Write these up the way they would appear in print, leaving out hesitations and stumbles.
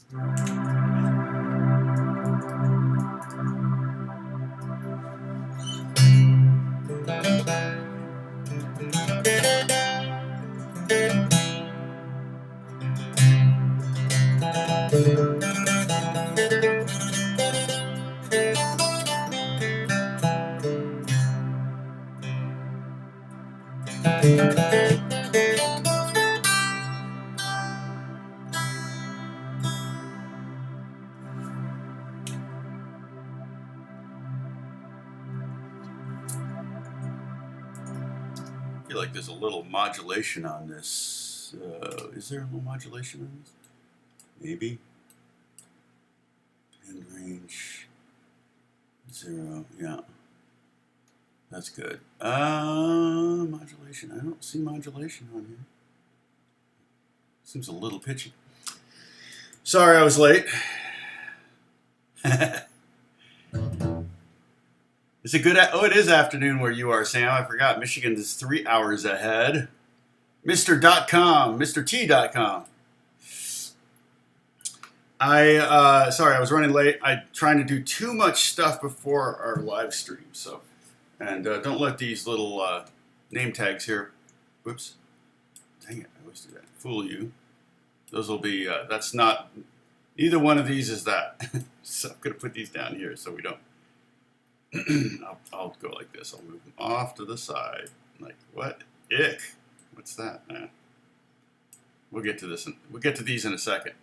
I feel like there's a little modulation on this. Is there a little modulation on this? Maybe. End range 0. Yeah. That's good. Modulation. I don't see modulation on here. Seems a little pitchy. Sorry I was late. Is it good? Oh, it is afternoon where you are, Sam. I forgot. Michigan is 3 hours ahead. Mr.com, Mr.T.com. Sorry, I was running late. I'm trying to do too much stuff before our live stream. So, and don't let these little name tags here. Whoops. Dang it, I always do that. Fool you. Those will be, that's not, neither one of these is that. So I'm going to put these down here so we don't. I'll go like this. I'll move them off to the side. Like, what? Ick. What's that? We'll get to this. We'll get to these in a second.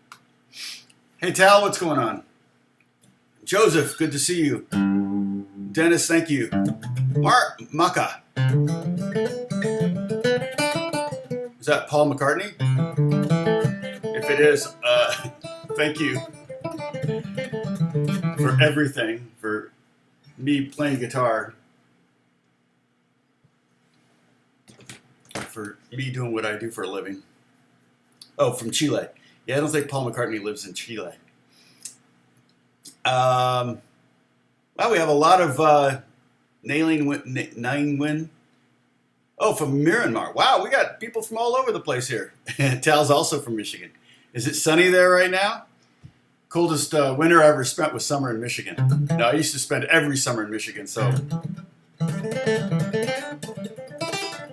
Hey, Tal, what's going on? Joseph, good to see you. Dennis, thank you. Mark Maka. Is that Paul McCartney? If it is, thank you for everything, for me playing guitar, for me doing what I do for a living. Oh, from Chile. Yeah, I don't think Paul McCartney lives in Chile. Well, we have a lot of nine win. Oh, from Myanmar. Wow, we got people from all over the place here. Tal's also from Michigan. Is it sunny there right now? Coldest winter I ever spent was summer in Michigan. No, I used to spend every summer in Michigan, so.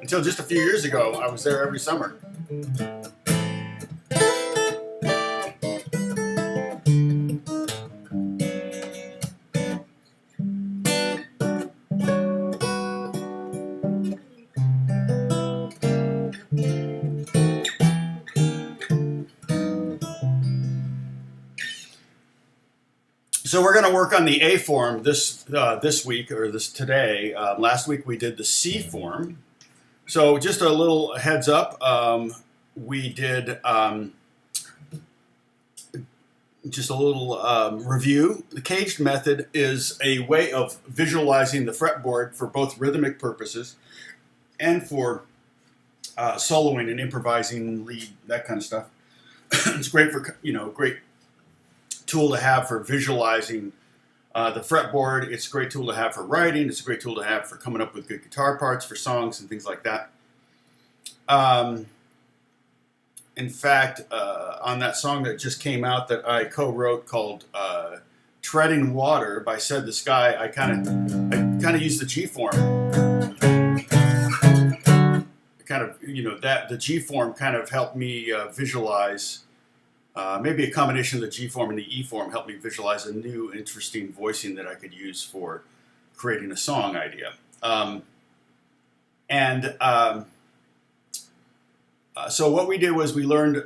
Until just a few years ago, I was there every summer. So we're going to work on the A form this week, or today. Last week we did the C form. So just a little heads up, we did just a little review. The CAGED method is a way of visualizing the fretboard for both rhythmic purposes and for soloing and improvising, lead, that kind of stuff. It's great for, great tool to have for visualizing the fretboard. It's a great tool to have for writing. It's a great tool to have for coming up with good guitar parts for songs and things like that. In fact, on that song that just came out that I co-wrote called "Treading Water" by Said the Sky, I kind of used the G form. The G form kind of helped me visualize. Maybe a combination of the G form and the E form helped me visualize a new, interesting voicing that I could use for creating a song idea. So what we did was we learned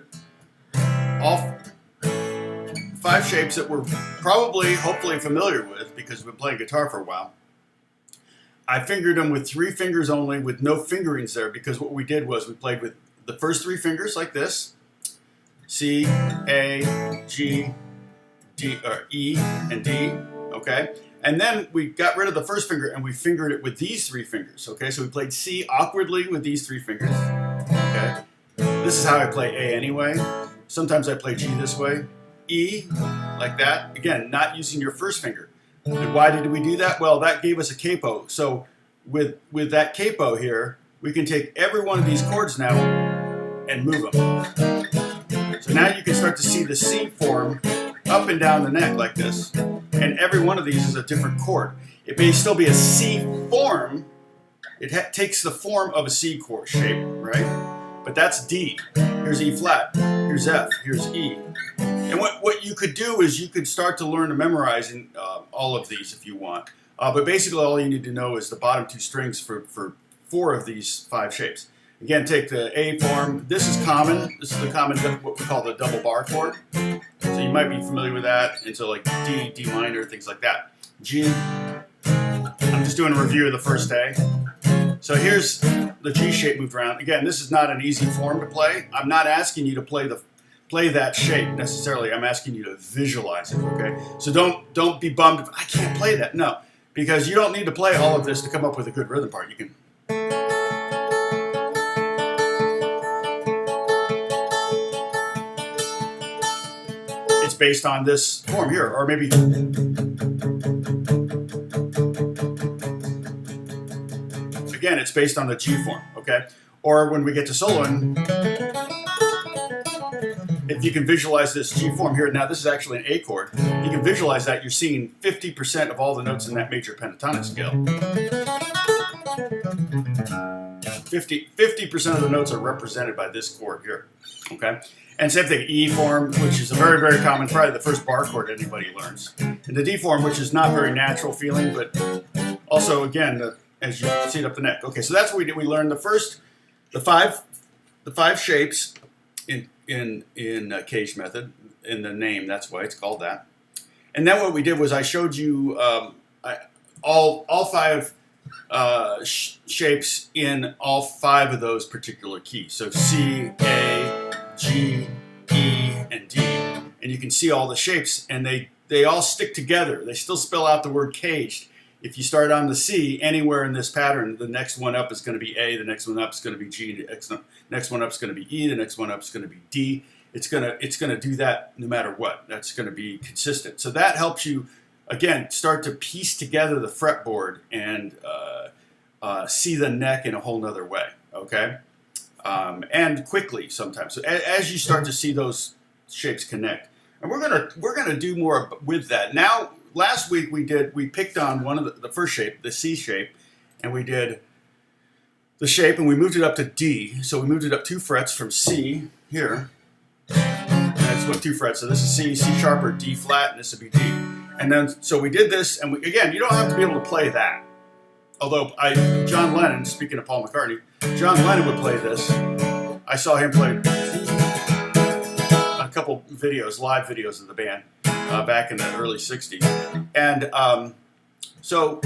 all 5 shapes that we're probably, hopefully familiar with because we've been playing guitar for a while. I fingered them with 3 fingers only with no fingerings there because what we did was we played with the first 3 fingers like this. C, A, G, D, or E, and D, okay? And then we got rid of the first finger and we fingered it with these 3 fingers, okay? So we played C awkwardly with these 3 fingers, okay? This is how I play A anyway. Sometimes I play G this way. E, like that. Again, not using your first finger. And why did we do that? Well, that gave us a capo. So with that capo here, we can take every one of these chords now and move them. So now you can start to see the C form up and down the neck like this. And every one of these is a different chord. It may still be a C form. It takes the form of a C chord shape, right? But that's D. Here's E flat. Here's F. Here's E. And what you could do is you could start to learn to memorize all of these if you want. But basically all you need to know is the bottom two strings for 4 of these 5 shapes. Again, take the A form. This is common. This is the common, what we call the double bar chord. So you might be familiar with that. And so like D, D minor, things like that. G. I'm just doing a review of the first day. So here's the G shape moved around. Again, this is not an easy form to play. I'm not asking you to play that shape necessarily. I'm asking you to visualize it, okay? So don't be bummed if I can't play that. No, because you don't need to play all of this to come up with a good rhythm part. You can. It's based on this form here, or maybe. Again, it's based on the G form, okay? Or when we get to soloing, if you can visualize this G form here, now this is actually an A chord. You can visualize that, you're seeing 50% of all the notes in that major pentatonic scale. 50% of the notes are represented by this chord here, okay? And same thing, E form, which is a very, very common, probably the first bar chord anybody learns. And the D form, which is not very natural feeling, but also, again, as you see it up the neck. Okay, so that's what we did. We learned the five shapes in CAGED method, in the name, that's why it's called that. And then what we did was I showed you all 5 shapes in all 5 of those particular keys. So C, A, G, E, and D. And you can see all the shapes, and they all stick together. They still spell out the word CAGED. If you start on the C, anywhere in this pattern, the next one up is going to be A, the next one up is going to be G, the next one up is going to be E, the next one up is going to be D. It's going to do that no matter what. That's going to be consistent. So that helps you, again, start to piece together the fretboard and see the neck in a whole nother way, okay? And quickly sometimes. So as you start to see those shapes connect, and we're gonna do more with that. Now, last week we picked on one of the first shape, the C shape, and we did the shape and we moved it up to D. So we moved it up 2 frets from C here. And that's what 2 frets. So this is C, C sharp or D flat, and this would be D. And then so we did this, and again, you don't have to be able to play that. Although John Lennon, speaking of Paul McCartney, John Lennon would play this. I saw him play a couple videos, live videos of the band back in the early 60s. And so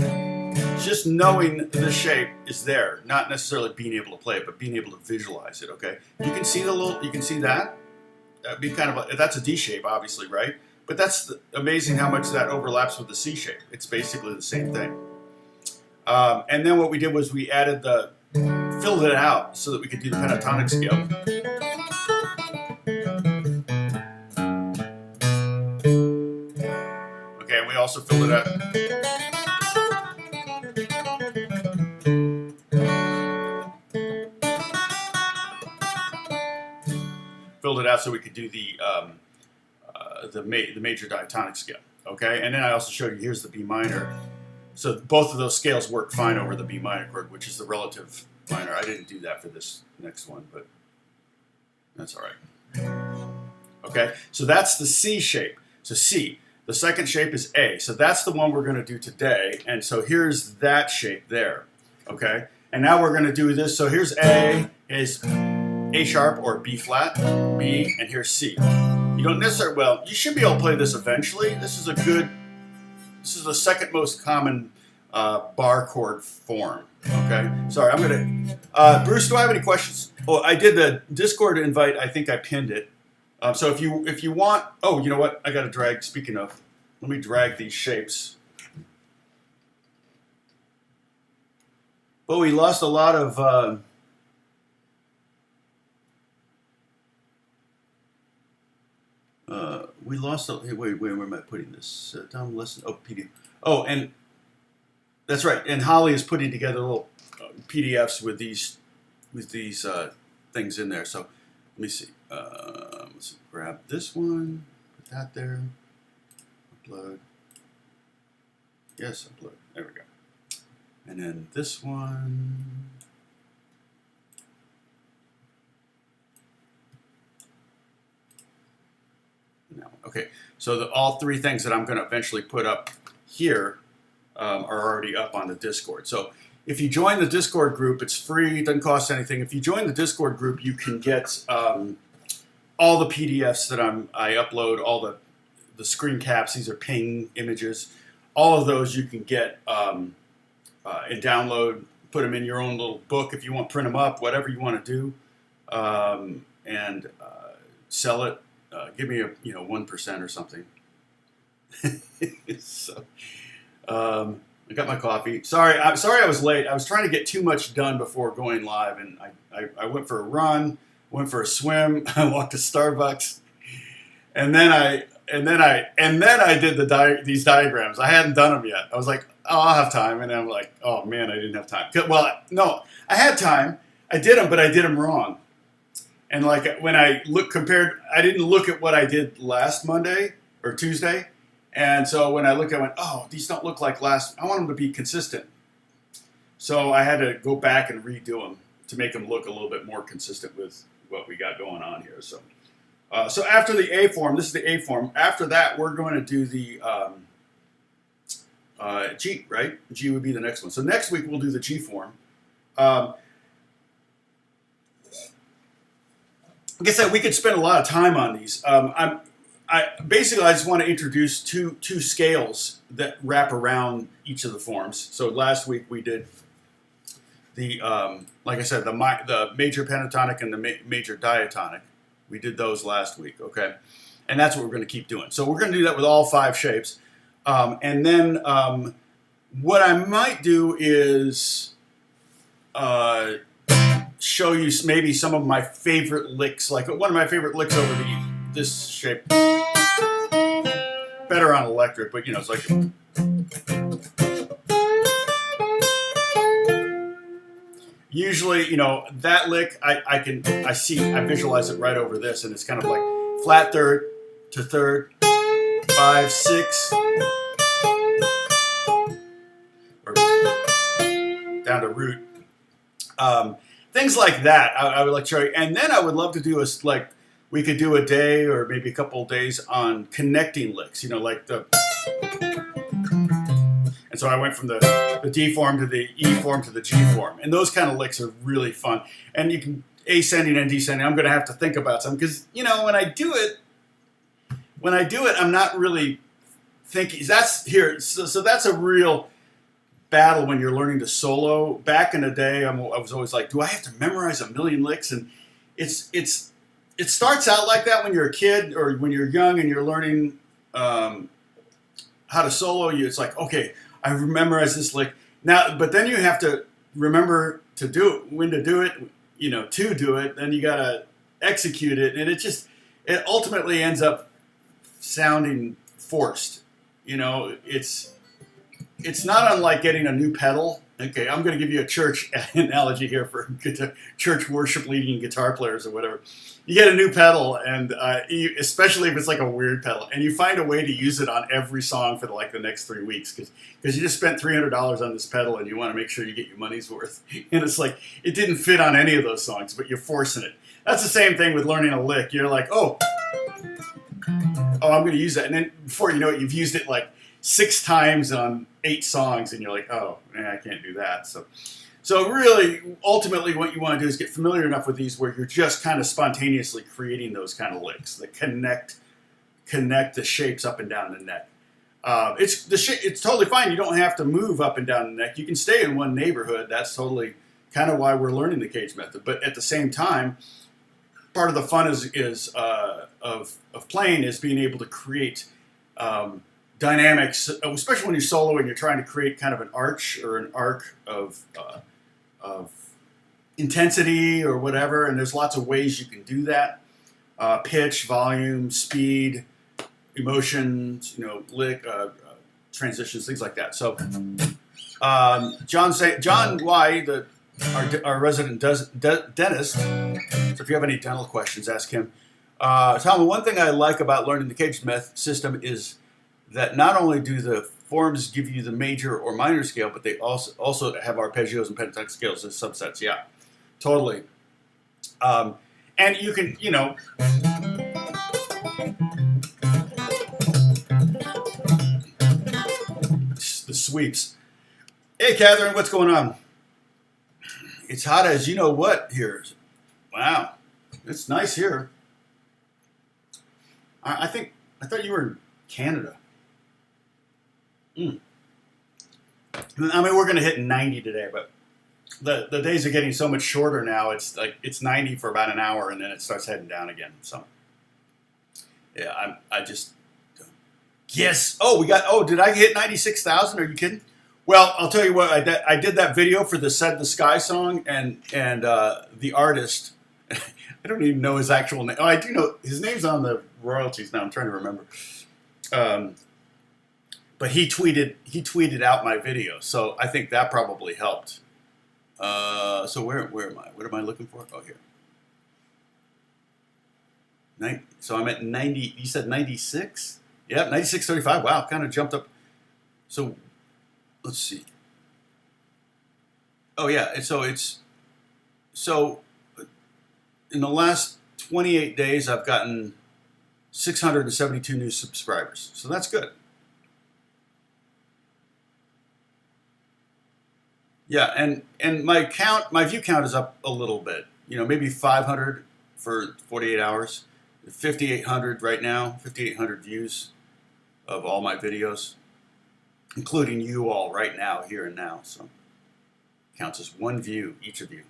just knowing the shape is there, not necessarily being able to play it, but being able to visualize it, okay? You can see you can see that? That'd be kind of that's a D shape, obviously, right? But that's amazing how much that overlaps with the C shape. It's basically the same thing. And then what we did was we added filled it out so that we could do the pentatonic scale. Okay, and we also filled it out. Filled it out so we could do the major diatonic scale. Okay, and then I also showed you here's the B minor. So both of those scales work fine over the B minor chord, which is the relative minor. I didn't do that for this next one, but that's all right. Okay, so that's the C shape. So C. The second shape is A. So that's the one we're going to do today. And so here's that shape there. Okay, and now we're going to do this. So here's A, is A sharp or B flat, B, and here's C. You don't necessarily, well, you should be able to play this eventually. This is the second most common bar chord form. Okay, sorry, I'm gonna. Bruce, do I have any questions? Oh, I did the Discord invite. I think I pinned it. So if you want, oh, you know what? I got to drag. Speaking of, let me drag these shapes. Well, we lost a lot of. We lost. Wait, where am I putting this? Down lesson. Oh, PDF. Oh, and that's right. And Holly is putting together little PDFs with these things in there. So let me see. Let's see. grab this one, put that there, upload. Yes, upload. There we go. And then this one. No. Okay, so all three things that I'm going to eventually put up here are already up on the Discord. So if you join the Discord group, it's free, it doesn't cost anything. If you join the Discord group, you can get all the PDFs that I upload, all the screen caps. These are ping images. All of those you can get and download, put them in your own little book if you want, print them up, whatever you want to do, and sell it. Give me a 1% or something. So, I got my coffee. Sorry I was late. I was trying to get too much done before going live, and I went for a run, went for a swim, I walked to Starbucks, and then I did these diagrams. I hadn't done them yet. I was like, oh, I'll have time, and then I'm like, oh man, I didn't have time. Well, no, I had time. I did them, but I did them wrong. And like when I I didn't look at what I did last Monday or Tuesday. And so when I looked, I went, oh, these don't look like I want them to be consistent. So I had to go back and redo them to make them look a little bit more consistent with what we got going on here. So, so after the A form, this is the A form. After that, we're going to do the G, right? G would be the next one. So next week, we'll do the G form. Like I said, we could spend a lot of time on these. I just want to introduce two scales that wrap around each of the forms. So last week we did the, like I said, the major pentatonic and the major diatonic. We did those last week, okay? And that's what we're going to keep doing. So we're going to do that with all 5 shapes. And then what I might do is show you maybe some of my favorite licks. Like one of my favorite licks over this shape. Better on electric, but it's like usually, that lick I visualize it right over this, and it's kind of like flat third to third, 5, 6, or down to root. Things like that I would like to show you, and then I would love to do we could do a day or maybe a couple of days on connecting licks, like the. And so I went from the D form to the E form to the G form, and those kind of licks are really fun. And you can ascending and descending. I'm going to have to think about some because when I do it, I'm not really thinking. That's here. So that's a real battle when you're learning to solo. Back in the day, I was always like, do I have to memorize a million licks? And it starts out like that when you're a kid or when you're young and you're learning how to solo. It's like, okay, I memorized this lick now, but then you have to remember to do it, when to do it, to do it. Then you gotta execute it, and it ultimately ends up sounding forced. It's not unlike getting a new pedal. Okay, I'm going to give you a church analogy here for church worship leading guitar players or whatever. You get a new pedal, and especially if it's like a weird pedal, and you find a way to use it on every song for the next 3 weeks because you just spent $300 on this pedal and you want to make sure you get your money's worth. And it's like it didn't fit on any of those songs, but you're forcing it. That's the same thing with learning a lick. You're like, oh, I'm going to use that, and then before you know it, you've used it like 6 times on 8 songs, and you're like, oh, man, I can't do that. So really, ultimately, what you want to do is get familiar enough with these where you're just kind of spontaneously creating those kind of licks that connect the shapes up and down the neck. It's totally fine. You don't have to move up and down the neck. You can stay in one neighborhood. That's totally kind of why we're learning the CAGED method. But at the same time, part of the fun of playing is being able to create dynamics, especially when you solo and you're trying to create kind of an arch or an arc of intensity or whatever. And there's lots of ways you can do that: pitch, volume, speed, emotions, lick, transitions, things like that. So John Y, our resident dentist. So if you have any dental questions, ask him. Tom, one thing I like about learning the CAGED system is that not only do the forms give you the major or minor scale, but they also have arpeggios and pentatonic scales as subsets. Yeah, totally. And you can, the sweeps. Hey, Catherine, what's going on? It's hot as you know what here. Wow, it's nice here. I thought you were in Canada. I mean, we're going to hit 90 today, but the days are getting so much shorter now. It's like it's 90 for about an hour, and then it starts heading down again. So, yeah, I just yes. Oh, did I hit 96,000? Are you kidding? Well, I'll tell you what. I did that video for the "Set the Sky" song, and the artist. I don't even know his actual name. Oh, I do know his name's on the royalties now. I'm trying to remember. But he tweeted out my video, so I think that probably helped. So where am I? What am I looking for? Oh, here. So I'm at 90. You said 96? Yep, 96.35. Wow, kind of jumped up. So let's see. Oh yeah, so in the last 28 days, I've gotten 672 new subscribers. So that's good. Yeah, and my view count is up a little bit. Maybe 500 for 48 hours. 5,800 right now. 5,800 views of all my videos, including you all right now, here and now. So counts as one view, each of you.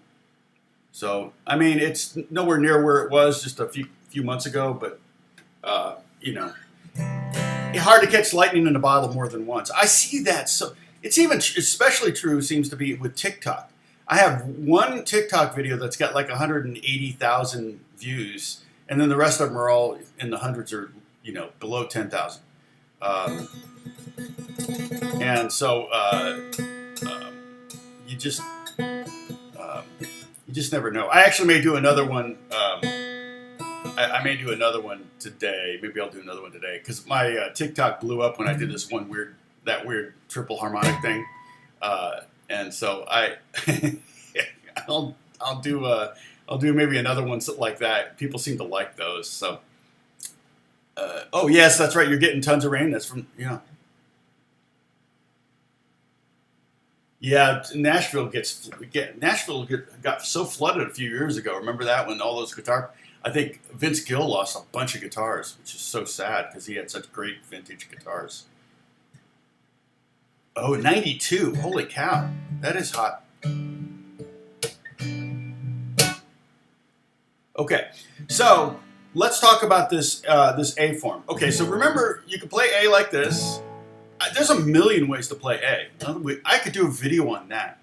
So I mean, it's nowhere near where it was just a few months ago, but it's hard to catch lightning in a bottle more than once. I see that. So it's even especially true seems to be with TikTok. I have one TikTok video that's got like 180,000 views, and then the rest of them are all in the hundreds or below 10,000. And so you just never know. I actually may do another one. I may do another one today. Maybe I'll do another one today because my TikTok blew up when I did this one weird triple harmonic thing, and so I'll do maybe another one like that. People seem to like those. So, oh yes, that's right. You're getting tons of rain. That's from Yeah, Nashville got so flooded a few years ago. Remember that when all those guitar? I think Vince Gill lost a bunch of guitars, which is so sad because he had such great vintage guitars. Oh, 92. Holy cow. That is hot. Okay, so let's talk about this A form. Okay, so remember, you can play A like this. There's a million ways to play A. I could do a video on that.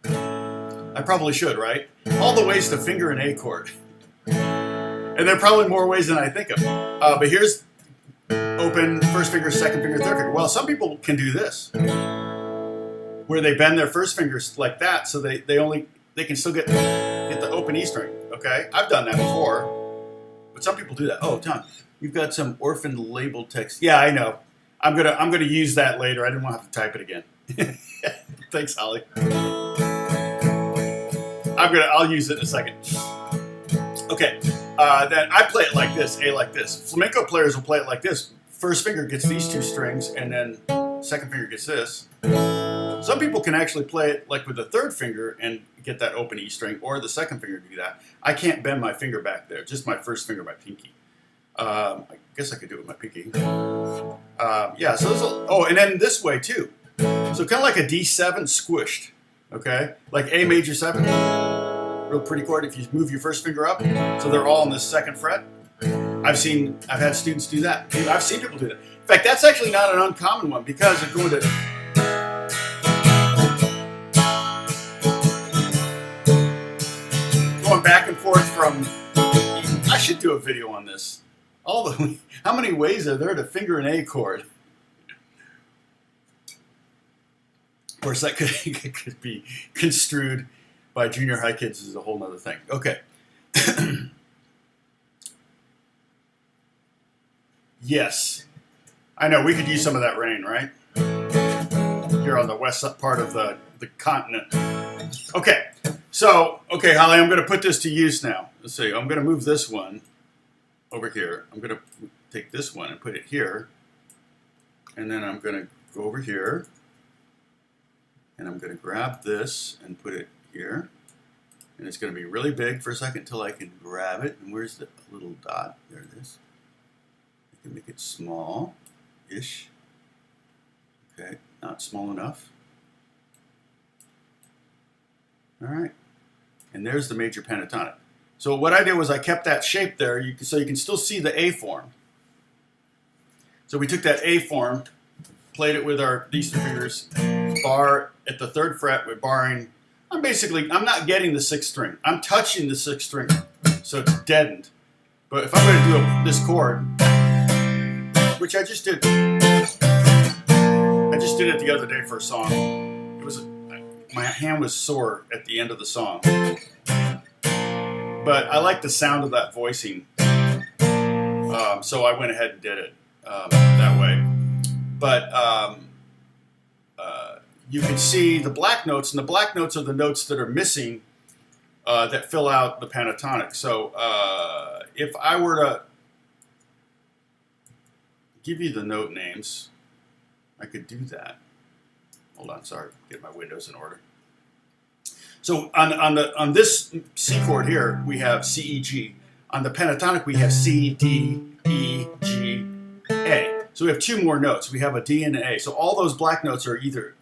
I probably should, right? All the ways to finger an A chord. And there are probably more ways than I think of. But here's open, first finger, second finger, third finger. Well, some people can do this, where they bend their first fingers like that, so they can still get the open E string. Okay, I've done that before, but some people do that. Oh, Tom, you've got some orphan label text. Yeah, I know. I'm gonna use that later. I didn't want to have to type it again. Thanks, Holly. I'll use it in a second. Okay, then I play it like this, A like this. Flamenco players will play it like this. First finger gets these two strings, and then second finger gets this. Some people can actually play it like with the third finger and get that open E string, or the second finger to do that. I can't bend my finger back there, just my first finger, my pinky. I guess I could do it with my pinky. Yeah, so and then this way too. So kind of like a D7 squished, okay? Like A major 7, real pretty chord if you move your first finger up. So they're all on the second fret. I've had students do that. I've seen people do that. In fact, that's actually not an uncommon one because they're going to... going back and forth from... I should do a video on this. How many ways are there to finger an A chord? Of course, that could be construed by junior high kids as a whole other thing. Okay. Yes. I know, we could use some of that rain, right? Here on the west part of the continent. Okay, so, okay, Holly, I'm going to put this to use now. Let's see, I'm going to move this one over here. I'm going to take this one and put it here. And then I'm going to go over here. And I'm going to grab this and put it here. And it's going to be really big for a second until I can grab it. And where's the little dot? There it is. I can make it small-ish. Okay, not small enough. All right. And there's the major pentatonic. So what I did was I kept that shape there so you can still see the A form. So we took that A form, played it with these two fingers, bar at the 3rd fret with barring. I'm not getting the 6th string. I'm touching the 6th string, so it's deadened. But if I'm going to do this chord, which I just did it the other day for a song. My hand was sore at the end of the song. But I like the sound of that voicing, so I went ahead and did it that way. But you can see the black notes, and the black notes are the notes that are missing that fill out the pentatonic. So if I were to give you the note names, I could do that. Hold on, sorry, get my windows in order. So on this C chord here, we have C, E, G. On the pentatonic, we have C, D, E, G, A. So we have 2 more notes. We have a D and an A. So all those black notes are either,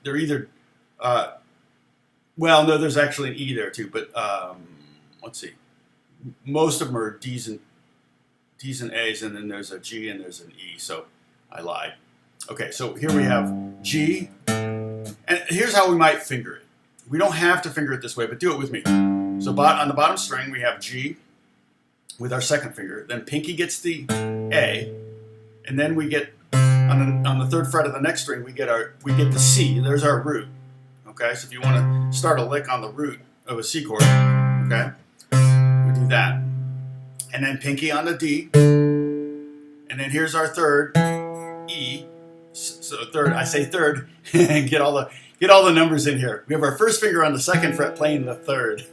well, no, there's actually an E there too, but let's see. Most of them are D's and A's, and then there's a G and there's an E, so I lied. Okay, so here we have G, and here's how we might finger it. We don't have to finger it this way, but do it with me. So on the bottom string, we have G with our 2nd finger. Then pinky gets the A, and then we get on the 3rd fret of the next string, we get the C. There's our root. Okay, so if you want to start a lick on the root of a C chord, okay, we do that. And then pinky on the D, and then here's our 3rd E. So 3rd, I say 3rd, and get all the numbers in here. We have our 1st finger on the 2nd fret playing the 3rd.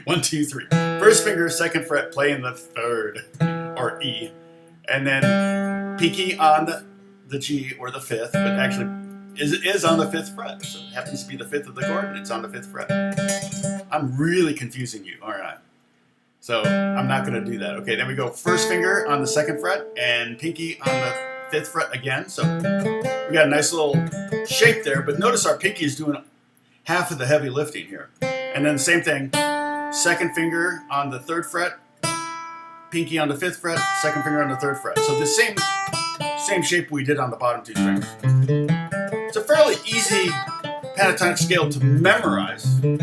1, 2, 3. 1st finger, 2nd fret playing the 3rd, or E. And then pinky on the G or the 5th, but actually is on the 5th fret. So it happens to be the 5th of the chord, and it's on the 5th fret. I'm really confusing you. All right. So I'm not going to do that. Okay, then we go 1st finger on the 2nd fret and pinky on the 5th fret again. So we got a nice little shape there, but notice our pinky is doing half of the heavy lifting here. And then the same thing, 2nd finger on the 3rd fret, pinky on the 5th fret, 2nd finger on the 3rd fret. So the same shape we did on the bottom 2 strings. It's a fairly easy pentatonic scale to memorize. You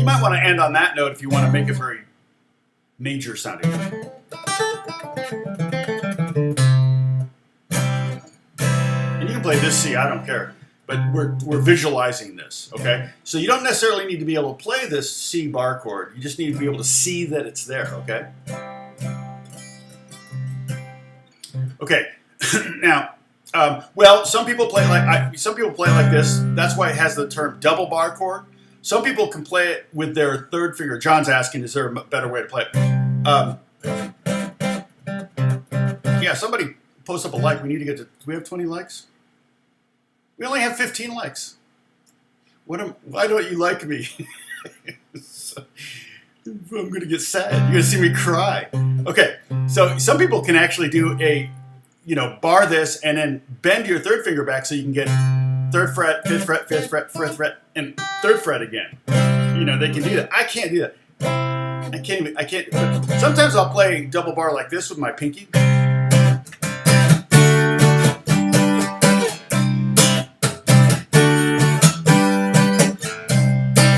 might want to end on that note if you want to make it very major sounding. And you can play this C, I don't care. But we're visualizing this, okay? So you don't necessarily need to be able to play this C bar chord. You just need to be able to see that it's there, okay? Okay, now, well, some people play like this. That's why it has the term double bar chord. Some people can play it with their 3rd finger. John's asking, is there a better way to play it? Yeah, somebody post up a like. We need to get to, do we have 20 likes? We only have 15 likes. Why don't you like me? I'm going to get sad. You're going to see me cry. Okay, so some people can actually do bar this and then bend your 3rd finger back so you can get 3rd fret, 5th fret, 5th fret, 4th fret, and 3rd fret again. They can do that. I can't do that. I can't. But sometimes I'll play double bar like this with my pinky.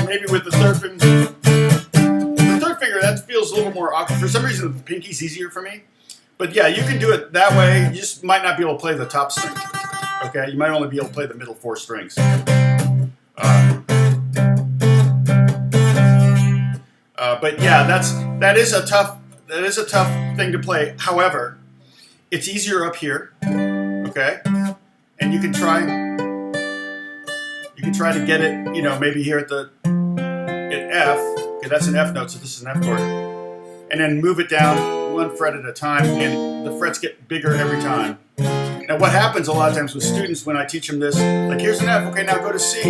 Maybe with the 3rd finger. The 3rd finger, that feels a little more awkward. For some reason, the pinky's easier for me. But yeah, you can do it that way. You just might not be able to play the top string. Okay, you might only be able to play the middle 4 strings. But yeah, that is a tough that is a tough thing to play. However, it's easier up here, okay? And you can try to get it, maybe here at F. Okay, that's an F note, so this is an F chord. And then move it down one fret at a time, and the frets get bigger every time. Now, what happens a lot of times with students when I teach them this, like here's an F, okay, now go to C.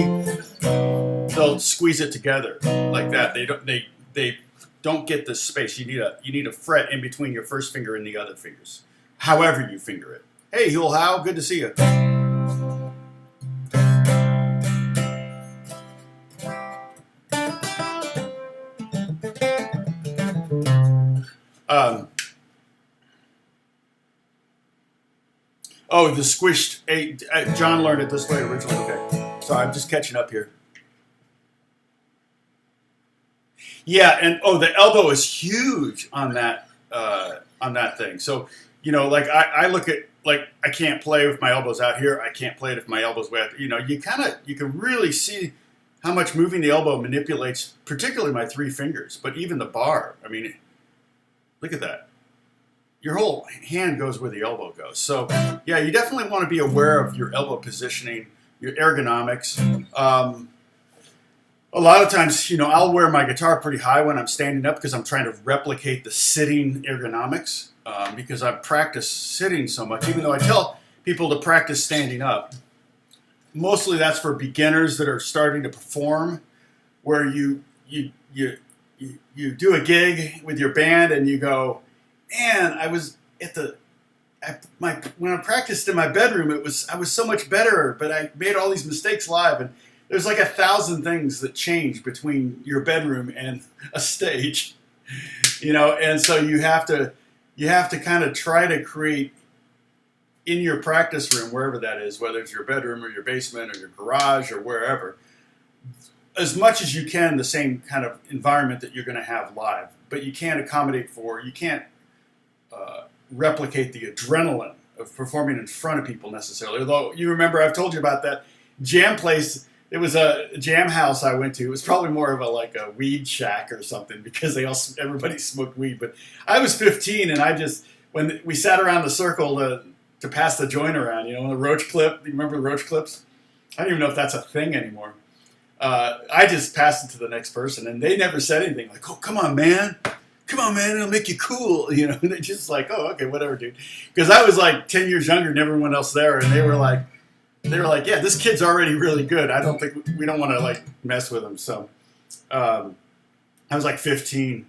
They'll squeeze it together like that. They don't get this space. You need a fret in between your first finger and the other fingers, however you finger it. Hey, Huel How, good to see you. Oh, the squished. John learned it this way originally. Okay, so I'm just catching up here. Yeah, and the elbow is huge on that thing. So like I look at, like, I can't play with my elbows out here. I can't play it if my elbows way out. You can really see how much moving the elbow manipulates, particularly my three fingers, but even the bar. I mean, look at that. Your whole hand goes where the elbow goes. So, yeah, you definitely want to be aware of your elbow positioning, your ergonomics. A lot of times, I'll wear my guitar pretty high when I'm standing up because I'm trying to replicate the sitting ergonomics because I've practiced sitting so much, even though I tell people to practice standing up. Mostly that's for beginners that are starting to perform, where you do a gig with your band and you go, man, I was when I practiced in my bedroom, I was so much better, but I made all these mistakes live, and there's like 1,000 things that change between your bedroom and a stage, and so you have to kind of try to create in your practice room, wherever that is, whether it's your bedroom or your basement or your garage or wherever, as much as you can the same kind of environment that you're going to have live, but you can't replicate the adrenaline of performing in front of people necessarily. Although, you remember, I've told you about that jam place. It was a jam house I went to. It was probably more of a weed shack or something because everybody smoked weed. But I was 15, and when we sat around the circle to pass the joint around, the roach clip. You remember the roach clips? I don't even know if that's a thing anymore. I just passed it to the next person, and they never said anything. Like, oh, come on, man, it'll make you cool. They're just like, oh, okay, whatever, dude. Because I was like 10 years younger than everyone else there, and they were like, yeah, this kid's already really good. We don't want to mess with him. So I was like 15.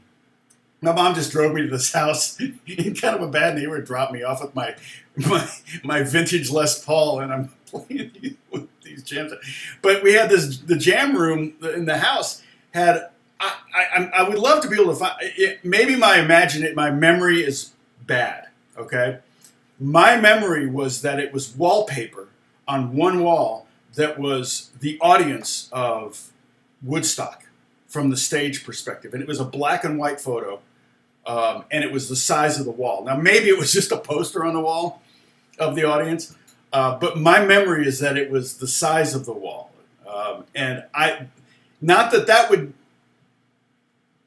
My mom just drove me to this house in kind of a bad neighborhood, dropped me off with my vintage Les Paul, and I'm playing with these jams. But we had the jam room in the house had. I would love to be able to find it. Maybe my memory is bad. Okay, my memory was that it was wallpaper on one wall that was the audience of Woodstock from the stage perspective, and it was a black and white photo, and it was the size of the wall. Now maybe it was just a poster on the wall of the audience, but my memory is that it was the size of the wall, and not that would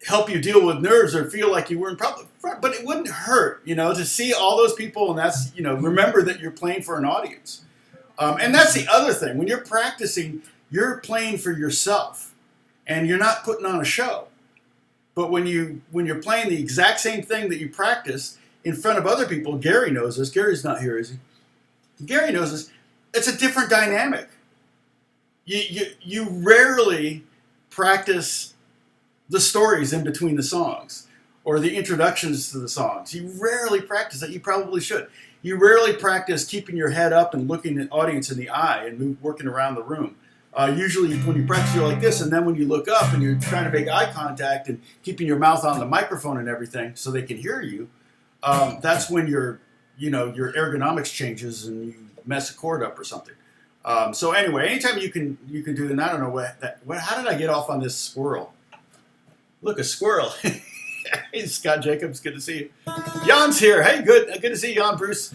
help you deal with nerves or feel like you were in problem, but it wouldn't hurt, to see all those people, and that's, remember that you're playing for an audience. And that's the other thing. When you're practicing, you're playing for yourself, and you're not putting on a show. But when you're playing the exact same thing that you practiced in front of other people, Gary knows this. Gary's not here, is he? Gary knows this. It's a different dynamic. You rarely practice the stories in between the songs or the introductions to the songs. You rarely practice that. You probably should. You rarely practice keeping your head up and looking the audience in the eye and working around the room. Usually when you practice, you're like this, and then when you look up and you're trying to make eye contact and keeping your mouth on the microphone and everything so they can hear you, that's when your ergonomics changes and you mess a chord up or something. So anyway, anytime you can do that. And I don't know how did I get off on this squirrel? Look, a squirrel. Hey, Scott Jacobs, good to see you. Jan's here. Hey, good to see you, Jan. Bruce,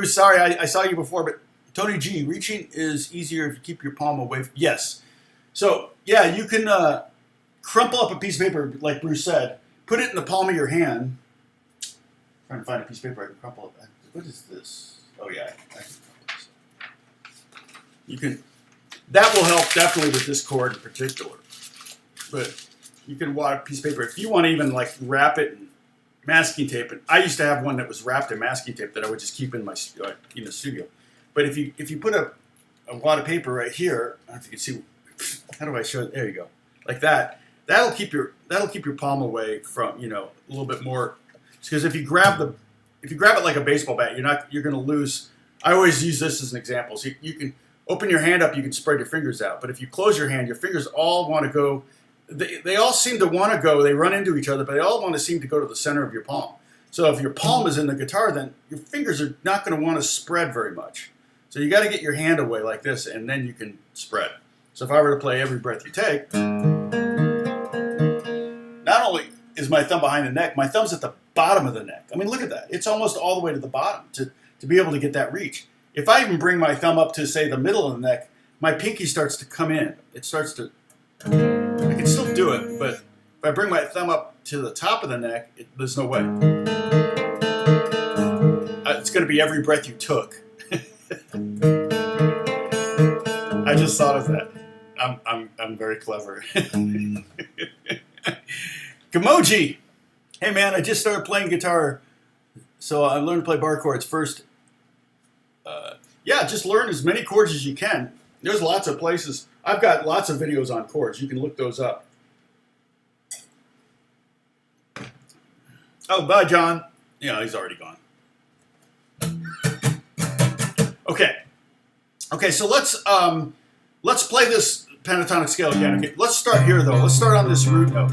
sorry, I saw you before, but Tony G, reaching is easier if you keep your palm away. Yes. So, yeah, you can crumple up a piece of paper, like Bruce said, put it in the palm of your hand, Trying to find a piece of paper I can crumple it. What is this? Oh yeah, I can crumple this. You can. That will help definitely with this chord in particular. But you can wad a piece of paper if you want to even like wrap it in masking tape. And I used to have one that was wrapped in masking tape that I would just keep in my studio. But if you put a wad of paper right here, I don't know if you can see. How do I show it? There you go, like that. That'll keep your palm away from a little bit more. Because if you grab it like a baseball bat, you're going to lose. I always use this as an example. So you can open your hand up, you can spread your fingers out. But if you close your hand, your fingers all want to go. They all seem to want to go. They run into each other, but they all want to seem to go to the center of your palm. So if your palm is in the guitar, then your fingers are not going to want to spread very much. So you got to get your hand away like this, and then you can spread. So if I were to play Every Breath You Take, not only is my thumb behind the neck, my thumb's at the bottom of the neck. I mean, look at that. It's almost all the way to the bottom to be able to get that reach. If I even bring my thumb up to, say, the middle of the neck, my pinky starts to come in. It starts to... I can still do it, but if I bring my thumb up to the top of the neck, there's no way. It's going to be Every Breath You Took. I just thought of that. I'm very clever. Gamoji! Hey man, I just started playing guitar, so I learned to play bar chords first. Yeah, just learn as many chords as you can. There's lots of places. I've got lots of videos on chords. You can look those up. Oh, bye, John. Yeah, he's already gone. Okay, so let's play this pentatonic scale again. Okay, let's start here though. Let's start on this root note.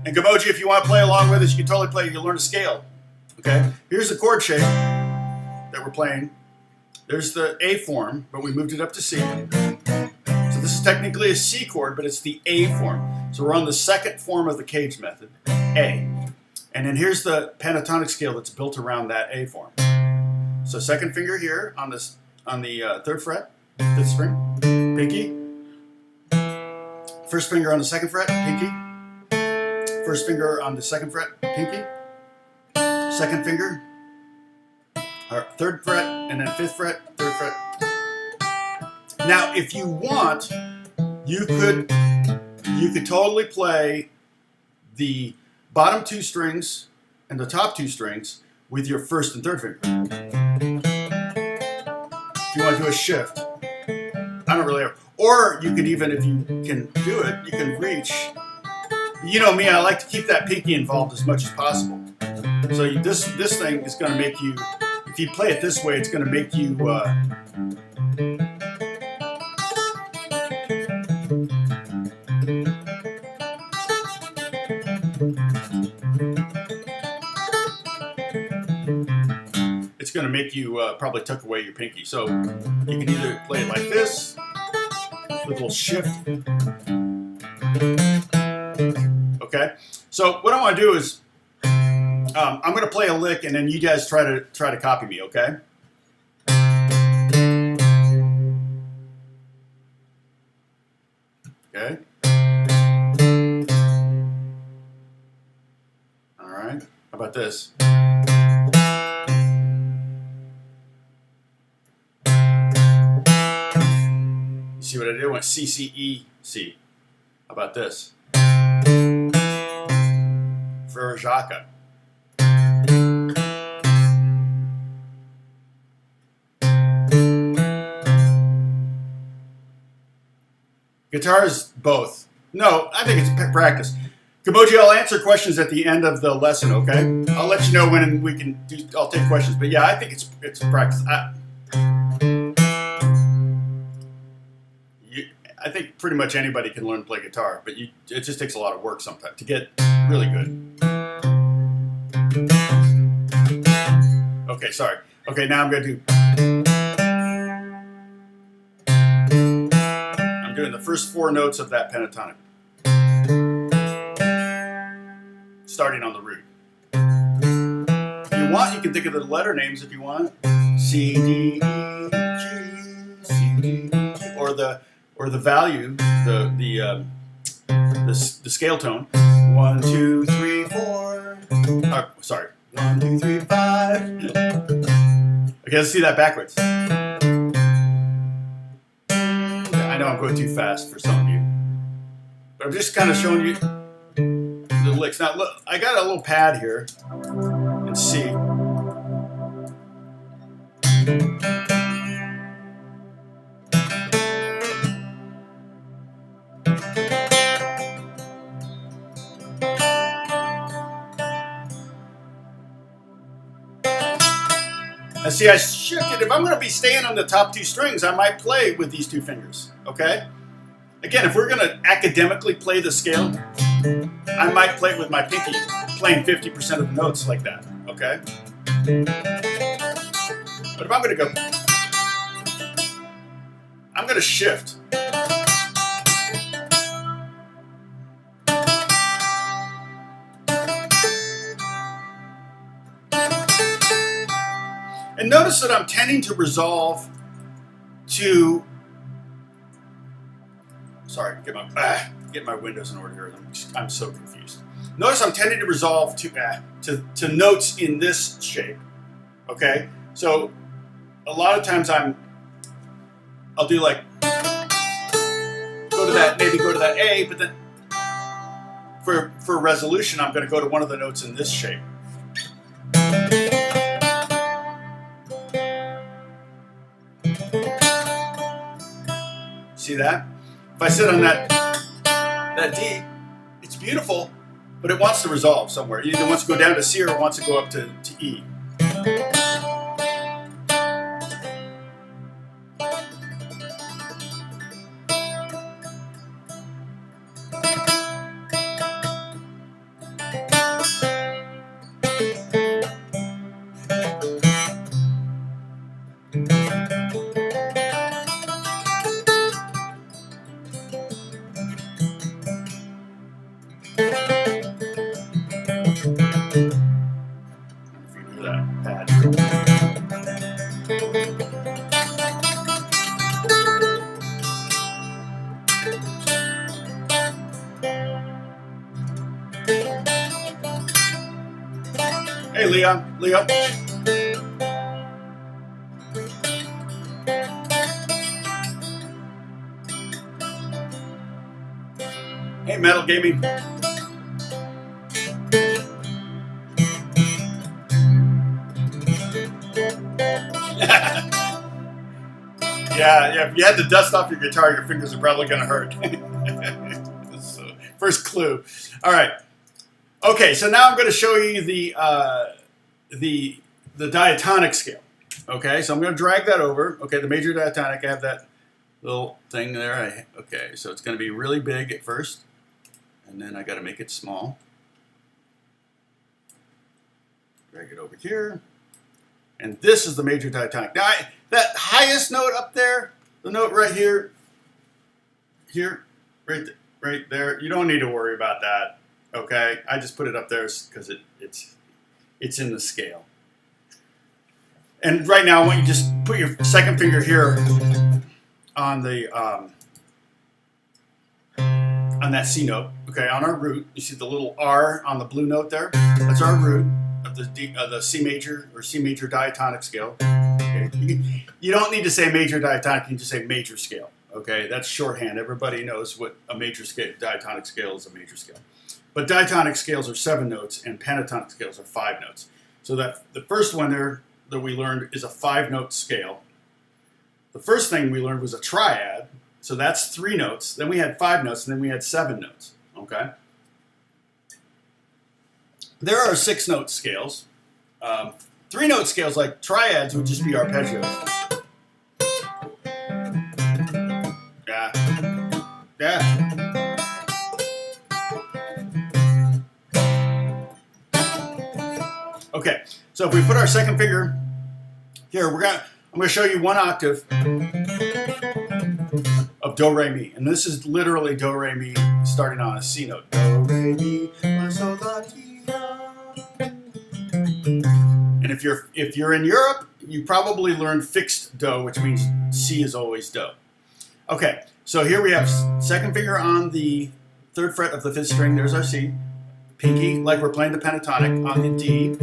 And Gamoji, if you want to play along with us, you can totally play. You'll learn a scale. Okay, here's the chord shape that we're playing. There's the A form, but we moved it up to C. So this is technically a C chord, but it's the A form. So we're on the second form of the CAGED method, A. And then here's the pentatonic scale that's built around that A form. So second finger here on the third fret, fifth string, pinky. First finger on the second fret, pinky. First finger on the second fret, pinky. Second finger, or third fret, and then fifth fret, third fret. Now, if you want, you could totally play the bottom two strings and the top two strings with your first and third finger. If you want to do a shift, I don't really have. Or you could even, if you can do it, you can reach. You know me, I like to keep that pinky involved as much as possible. So this thing is going to make you, if you play it this way, it's going to make you probably tuck away your pinky. So you can either play it like this, with a little shift. Okay. So what I want to do is, I'm going to play a lick, and then you guys try to copy me. Okay. Okay. All right. How about this? See what I did? I went C, C, E, C. How about this? Frere Jacques. Guitar is both. No, I think it's practice. Gamoji, I'll answer questions at the end of the lesson, okay? I'll let you know when we can do, I'll take questions. But yeah, I think it's practice. I think pretty much anybody can learn to play guitar, but it just takes a lot of work sometimes to get really good. Okay, sorry. Okay, now I'm going to do... I'm doing the first four notes of that pentatonic. Starting on the root. If you want, you can think of the letter names if you want. C, D, E, G, C, D, E, G, or the value, the scale tone. 1, 2, 3, 4. Sorry, 1, 2, 3, 5. Okay, let's see that backwards. I know I'm going too fast for some of you, but I'm just kind of showing you the licks. Now, look, I got a little pad here in C. And see, I shifted. If I'm going to be staying on the top two strings, I might play with these two fingers, okay? Again, if we're going to academically play the scale, I might play it with my pinky, playing 50% of the notes like that, okay? But if I'm going to go, I'm going to shift. And notice that I'm tending to resolve to, sorry, get my windows in order here. I'm so confused. Notice I'm tending to resolve to notes in this shape. Okay, so a lot of times I'll do like go to that, maybe go to that A, but then for resolution, I'm going to go to one of the notes in this shape. See that? If I sit on that D, it's beautiful, but it wants to resolve somewhere. It either wants to go down to C or it wants to go up to E. Hey, Leo. Hey, Metal Gaming. Yeah, if you had to dust off your guitar, your fingers are probably going to hurt. So, first clue. All right. Okay, so now I'm going to show you the diatonic scale. Okay, so I'm going to drag that over. Okay, the major diatonic, I have that little thing there. Okay, so it's going to be really big at first, and then I got to make it small. Drag it over here. And this is the major diatonic. Now, that highest note up there, the note right here, right there, you don't need to worry about that, okay? I just put it up there because it's in the scale. And right now, I want you to just put your second finger here on the on that C note, okay, on our root. You see the little R on the blue note there? That's our root of the C major or C major diatonic scale. Okay. You don't need to say major diatonic, you can just say major scale. Okay, that's shorthand. Everybody knows what a major scale, diatonic scale is a major scale. But diatonic scales are 7 notes and pentatonic scales are 5 notes. So that the first one there that we learned is a 5-note scale. The first thing we learned was a triad. So that's 3 notes. Then we had 5 notes, and then we had 7 notes. Okay. There are 6-note scales. 3-note scales like triads would just be arpeggios. Yeah. Okay, so if we put our second finger here, I'm gonna show you 1 octave of do re mi, and this is literally do re mi starting on a C note. Do re mi fa sol la ti do. And if you're in Europe, you probably learned fixed do, which means C is always do. Okay, so here we have second finger on the 3rd fret of the 5th string. There's our C. Pinky, like we're playing the pentatonic, on the D.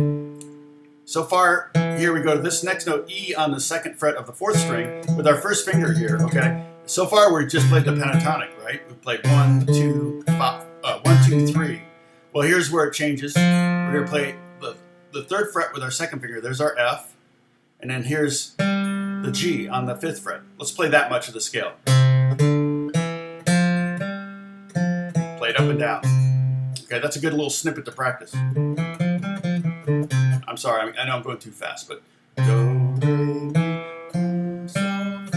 So far, here we go to this next note, E, on the 2nd fret of the 4th string with our first finger here, okay? So far, we just played the pentatonic, right? We played 1, 2, 3. Well, here's where it changes. We're gonna play the 3rd fret with our 2nd finger. There's our F. And then here's the G on the 5th fret. Let's play that much of the scale. Play it up and down. Okay, that's a good little snippet to practice. I'm sorry, I know I'm going too fast, but do, re, mi, fa, sol.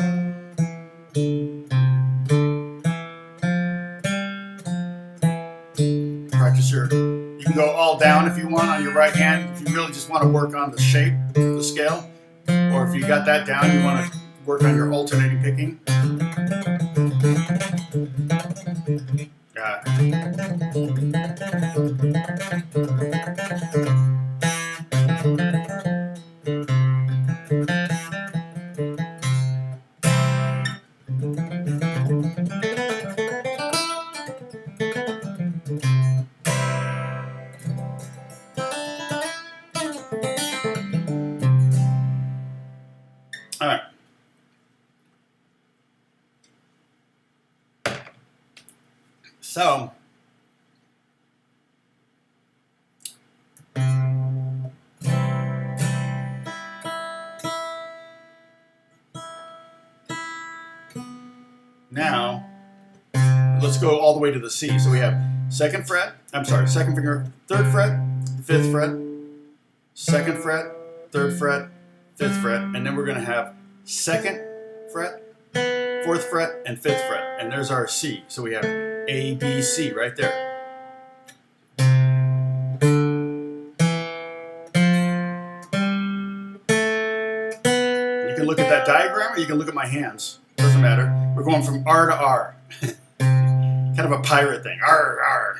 Practice you can go all down if you want on your right hand, if you really just want to work on the shape, the scale, or if you got that down, you want to work on your alternating picking. Got it. All right. So, now, let's go all the way to the C. So we have 2nd fret, 2nd finger, 3rd fret, 5th fret, 2nd fret, 3rd fret, 5th fret, and then we're going to have 2nd fret, 4th fret, and 5th fret. And there's our C. So we have A, B, C right there. You can look at that diagram or you can look at my hands. Doesn't matter. We're going from R to R. Kind of a pirate thing. R, R.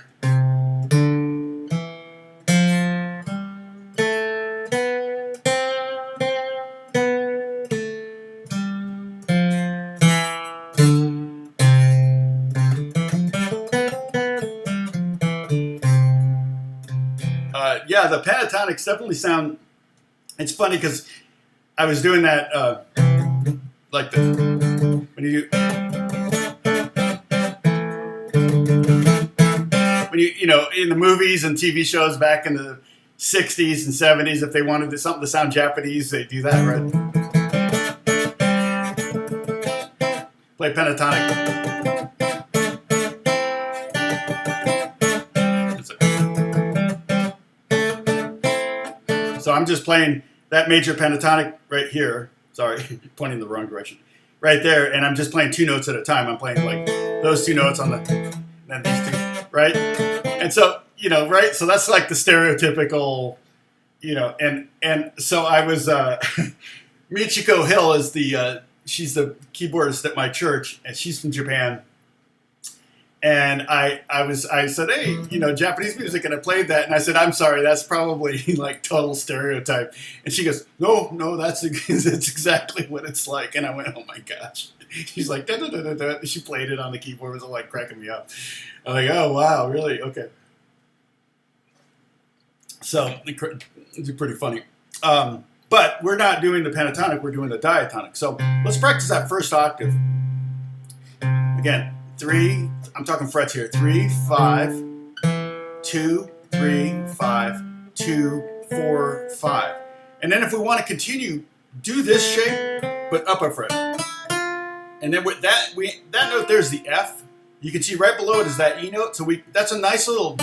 Yeah, the pentatonics definitely sound. It's funny because I was doing that like the when you in the movies and TV shows back in the 60s and 70s, if they wanted something to sound Japanese, they do that, right? Play pentatonic. So I'm just playing that major pentatonic right here. Sorry, pointing the wrong direction. Right there, and I'm just playing 2 notes at a time. I'm playing like those 2 notes on the, and then these 2, right? And so, right? So that's like the stereotypical, and so I was, Michiko Hill is she's the keyboardist at my church, and she's from Japan. And I said, hey, Japanese music, and I played that, and I said, I'm sorry, that's probably like total stereotype. And she goes, no, that's exactly what it's like. And I went, oh my gosh. She's like, da, da, da, da, da. She played it on the keyboard. It was like cracking me up. I'm like, oh wow, really? Okay. So it's pretty funny. But we're not doing the pentatonic, we're doing the diatonic. So let's practice that first octave. Again, 3, I'm talking frets here. 3, 5, 2, 3, 5, 2, 4, 5. And then if we want to continue, do this shape, but up a fret. And then with that note there's the F. You can see right below it is that E note. So that's a nice little.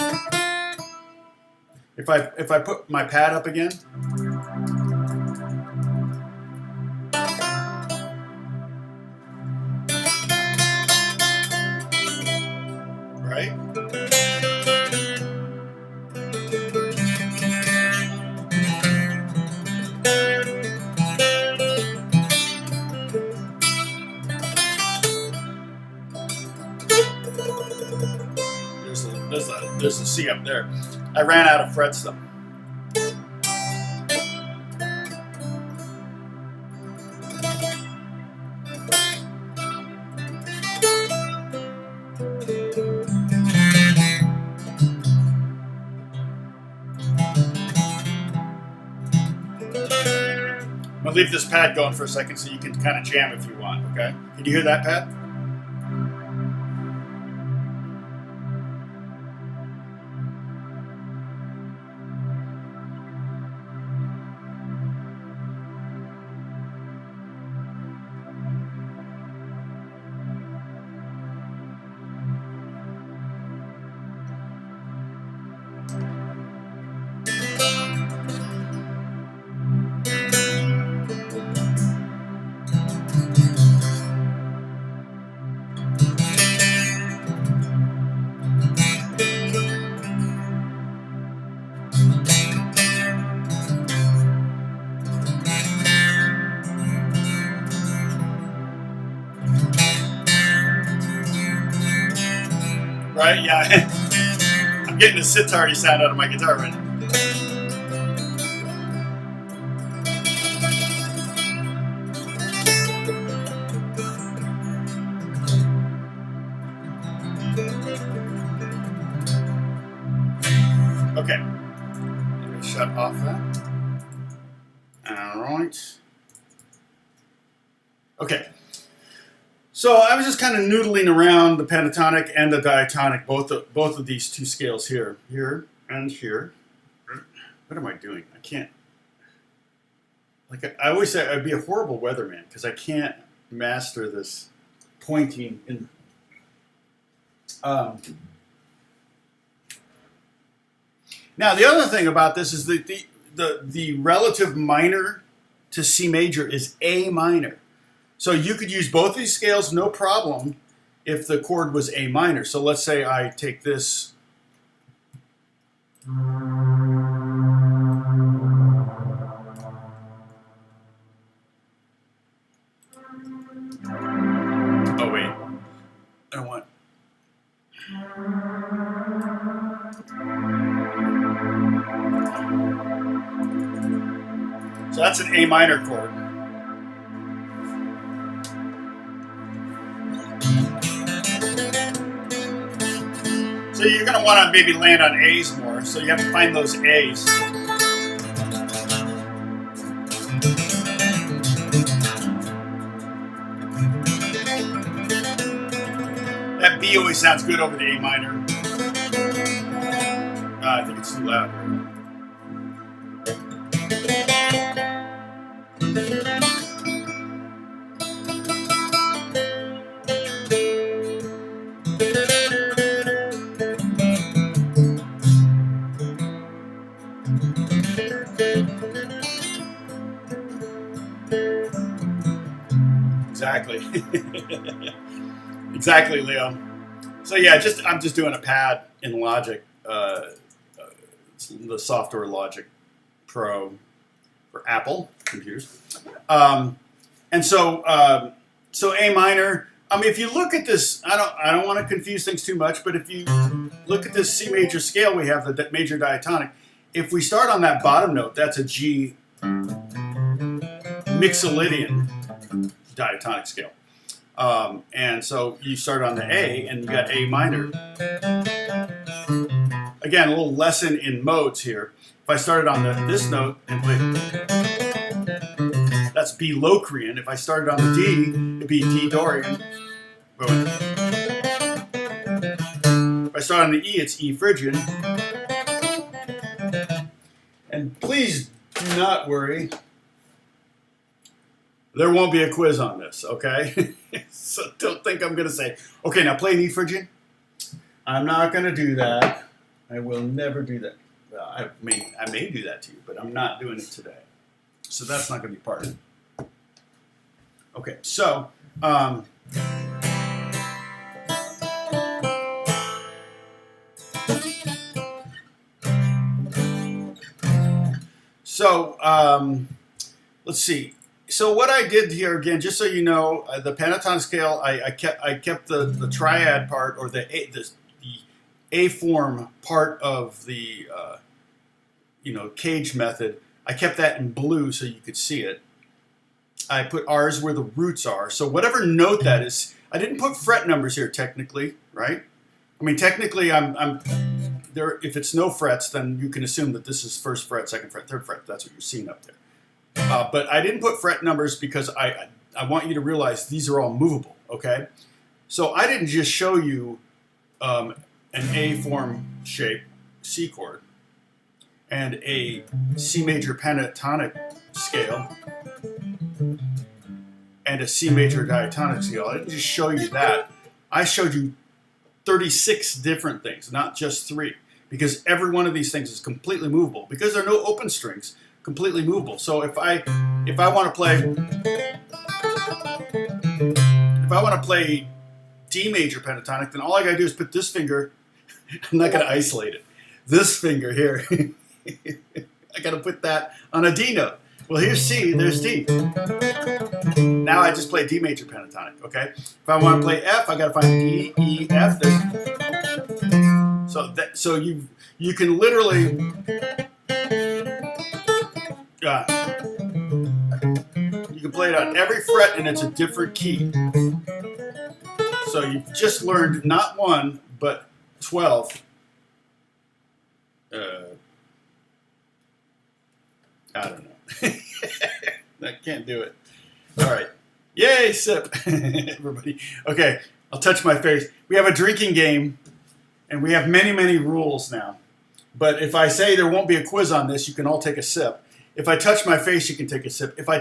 If I put my pad up again. Right? There's a C up there. I ran out of frets though. I'm gonna leave this pad going for a second so you can kind of jam if you want, okay? Can you hear that pad? Right? Yeah. I'm getting a sitar-y sound out of my guitar right now. Okay. Let me shut off that. All right. Okay. So I was just kind of noodling around the pentatonic and the diatonic, both of these two scales here and here. What am I doing? I can't. Like I always say, I'd be a horrible weatherman because I can't master this pointing in. Now the other thing about this is that the relative minor to C major is A minor. So you could use both these scales, no problem, if the chord was A minor. So let's say I take this. Oh, wait. I want. So that's an A minor chord. So you're going to want to maybe land on A's more, so you have to find those A's. That B always sounds good over the A minor. I think it's too loud. Exactly. Exactly, Leo. So yeah, I'm just doing a pad in Logic, the software Logic Pro for Apple computers, and so A minor. I mean, if you look at this, I don't want to confuse things too much, but if you look at this C major scale, we have the major diatonic. If we start on that bottom note, that's a G mixolydian diatonic scale. And so you start on the A and you got A minor. Again, a little lesson in modes here. If I started on this note and played, that's B Locrian. If I started on the D, it'd be D Dorian. If I start on the E, it's E Phrygian. And please do not worry. There won't be a quiz on this, okay? So don't think I'm going to say, okay, now play an E Phrygian. I'm not going to do that. I will never do that. Well, I may do that to you, but I'm not doing it today. So that's not going to be part of it. Okay, so let's see. So what I did here, again, just so you know, the Pentatonic Scale, I kept the triad part, or the A form part of the CAGED method. I kept that in blue so you could see it. I put R's where the roots are. So whatever note that is, I didn't put fret numbers here technically, right? I mean, technically, I'm there. If it's no frets, then you can assume that this is first fret, second fret, third fret. That's what you're seeing up there. But I didn't put fret numbers because I want you to realize these are all movable, okay? So I didn't just show you an A form shape, C chord, and a C major pentatonic scale, and a C major diatonic scale. I didn't just show you that. I showed you 36 different things, not just 3, because every one of these things is completely movable. Because there are no open strings, completely movable. So if I want to play D major pentatonic, then all I gotta do is put this finger. I'm not gonna isolate it. This finger here. I gotta put that on a D note. Well, here's C, there's D. Now I just play D major pentatonic, okay? If I want to play F, I gotta find D, E, F. So you can literally you can play it on every fret and it's a different key. So you've just learned not 1 but 12. I don't know. I can't do it. All right. Yay, sip. Everybody. Okay, I'll touch my face. We have a drinking game, and we have many, many rules now. But if I say there won't be a quiz on this, you can all take a sip. If I touch my face, you can take a sip. If I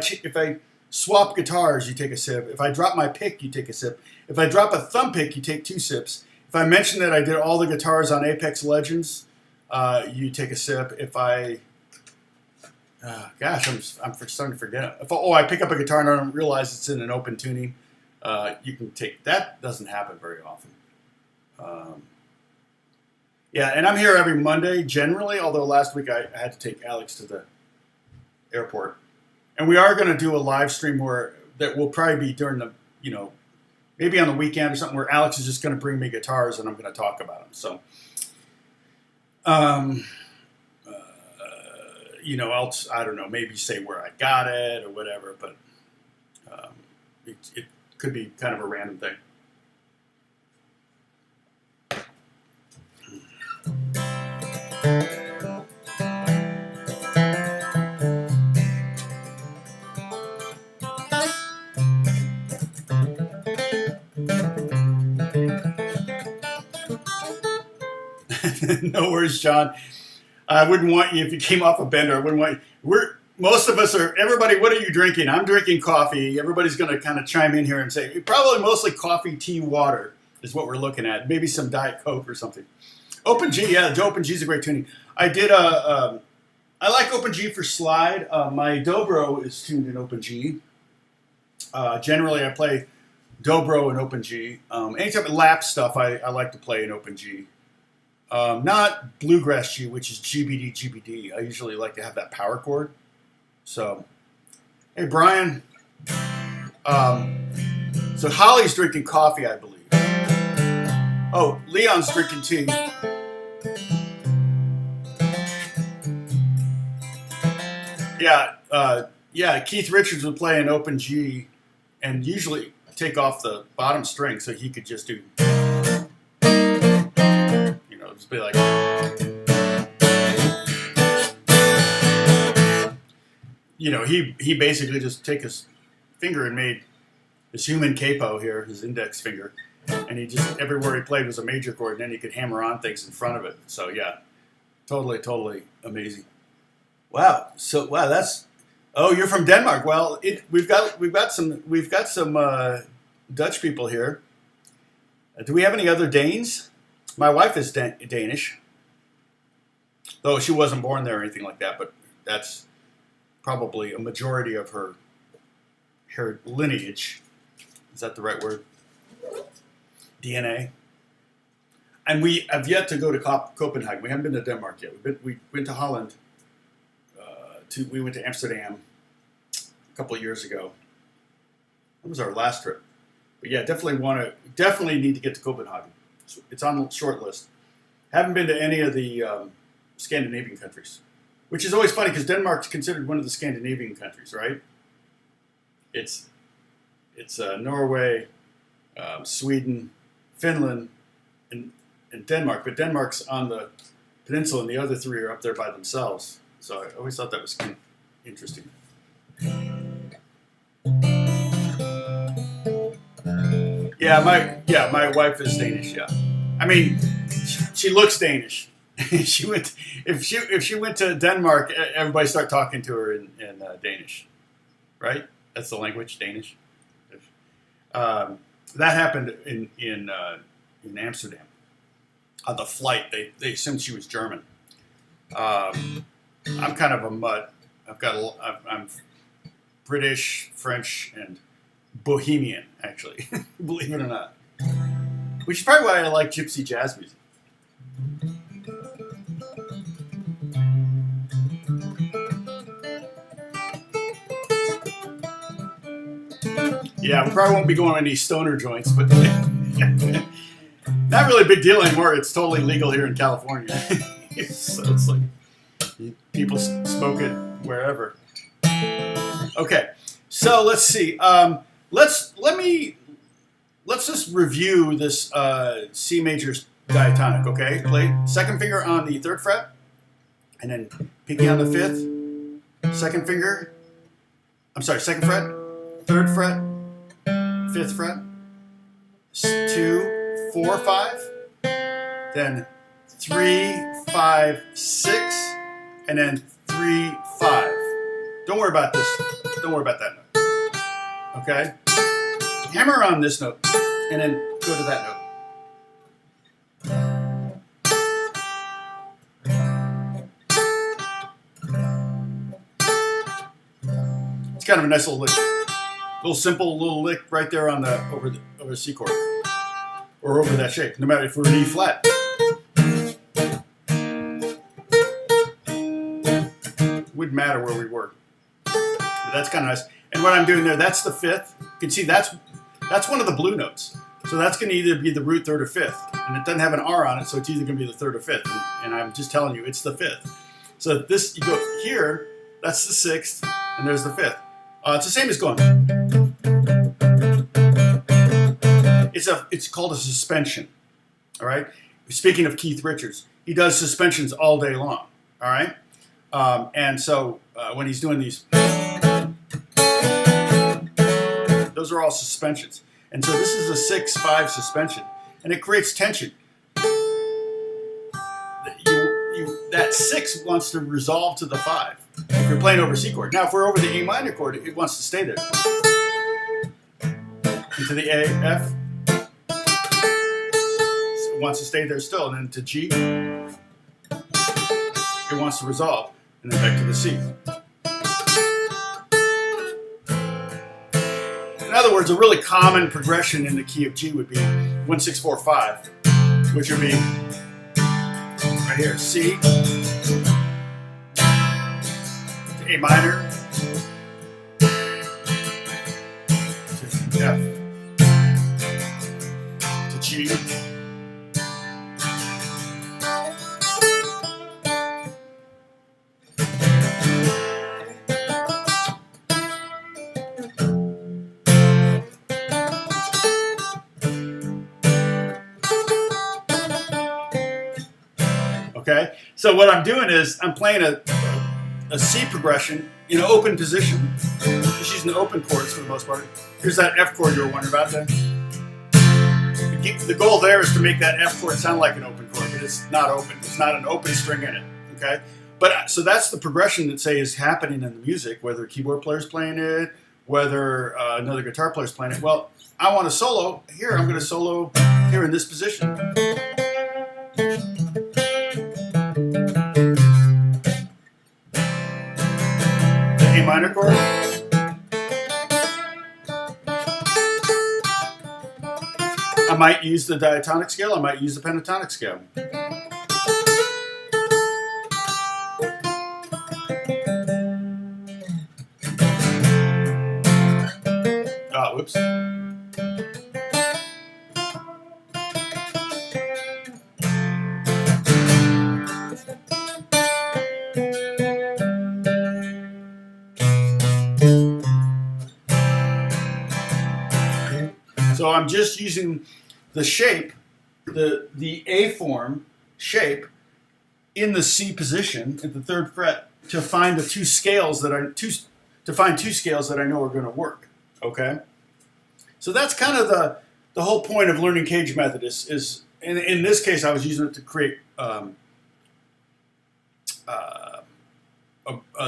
swap guitars, you take a sip. If I drop my pick, you take a sip. If I drop a thumb pick, you take 2 sips. If I mention that I did all the guitars on Apex Legends, you take a sip. If I... gosh, I'm starting to forget. I pick up a guitar and I don't realize it's in an open tuning. You can take that. Doesn't happen very often. Yeah, and I'm here every Monday generally. Although last week I had to take Alex to the airport, and we are going to do a live stream that will probably be during the maybe on the weekend or something where Alex is just going to bring me guitars and I'm going to talk about them. So. I don't know, maybe say where I got it or whatever, but it could be kind of a random thing. No worries, John. I wouldn't want you, if you came off a bender, I wouldn't want you. Most of us are, everybody, what are you drinking? I'm drinking coffee. Everybody's going to kind of chime in here and say, probably mostly coffee, tea, water is what we're looking at. Maybe some Diet Coke or something. Open G, yeah, Open G is a great tuning. I like Open G for slide. My dobro is tuned in Open G. Generally, I play dobro in Open G. Any type of lap stuff, I like to play in Open G. Not bluegrass G, which is GBD, GBD. I usually like to have that power chord. So, hey, Brian. So Holly's drinking coffee, I believe. Oh, Leon's drinking tea. Yeah, Keith Richards would play an Open G and usually take off the bottom string so he could just do... Just be like, he basically just take his finger and made his human capo here, his index finger, and he just, everywhere he played was a major chord, and then he could hammer on things in front of it. So yeah, totally amazing. Wow. So that's. Oh, you're from Denmark. Well, we've got some Dutch people here. Do we have any other Danes? My wife is Danish, though she wasn't born there or anything like that, but that's probably a majority of her lineage. Is that the right word? DNA. And we have yet to go to Copenhagen. We haven't been to Denmark yet. We went to Holland. We went to Amsterdam a couple of years ago. That was our last trip. But yeah, definitely need to get to Copenhagen. It's on the short list. Haven't been to any of the Scandinavian countries, which is always funny because Denmark's considered one of the Scandinavian countries, right? It's Norway, Sweden, Finland, and Denmark. But Denmark's on the peninsula, and the other 3 are up there by themselves. So I always thought that was kind of interesting. My wife is Danish. Yeah, I mean, she looks Danish. If she went to Denmark, everybody start talking to her in Danish, right? That's the language, Danish. That happened in Amsterdam. On the flight, they assumed she was German. I'm kind of a mutt. I'm British, French, and Bohemian, actually, believe it or not. Which is probably why I like gypsy jazz music. Yeah, we probably won't be going to any stoner joints, but not really a big deal anymore. It's totally legal here in California. So it's like people smoke it wherever. Okay, so let's see. Let's just review this C major diatonic. Okay, play second finger on the 3rd fret, and then pinky on the 5th. Second finger. I'm sorry, 2nd fret, 3rd fret, 5th fret, 2, 4, 5, then 3, 5, 6, and then 3, 5. Don't worry about this. Don't worry about that note. Okay? Hammer on this note, and then go to that note. It's kind of a nice little lick. Little simple little lick right there on the over the C chord. Or over that shape, no matter if we're in E flat. Wouldn't matter where we were. But that's kind of nice. And what I'm doing there, that's the 5th. You can see that's one of the blue notes. So that's going to either be the root 3rd or 5th. And it doesn't have an R on it, so it's either going to be the 3rd or 5th. And I'm just telling you, it's the 5th. So this, you go here, that's the 6th, and there's the 5th. It's the same as going. It's called a suspension. All right. Speaking of Keith Richards, he does suspensions all day long. All right. And so when he's doing these, those are all suspensions. And so this is a 6-5 suspension, and it creates tension. That 6 wants to resolve to the 5. If you're playing over C chord. Now, if we're over the A minor chord, it wants to stay there. Into the A, F. So it wants to stay there still. And then to G, it wants to resolve. And then back to the C. In other words, a really common progression in the key of G would be 1, 6, 4, 5, which would be right here, C, A minor, to F, to G, okay? So what I'm doing is I'm playing a C progression in an open position. Just using the open chords for the most part. Here's that F chord you were wondering about then. The goal there is to make that F chord sound like an open chord, but it's not open. It's not an open string in it, okay? But so that's the progression that, say, is happening in the music, whether a keyboard player's playing it, whether another guitar player's playing it. Well, I want to solo. Here, I'm going to solo here in this position. A minor chord. I might use the diatonic scale. I might use the pentatonic scale. Oh, whoops. So I'm just using the shape, the A form shape in the C position at the 3rd fret to find the 2 scales that are to to find two scales that I know are going to work. Okay, so that's kind of the whole point of learning CAGED method is in this case I was using it to create a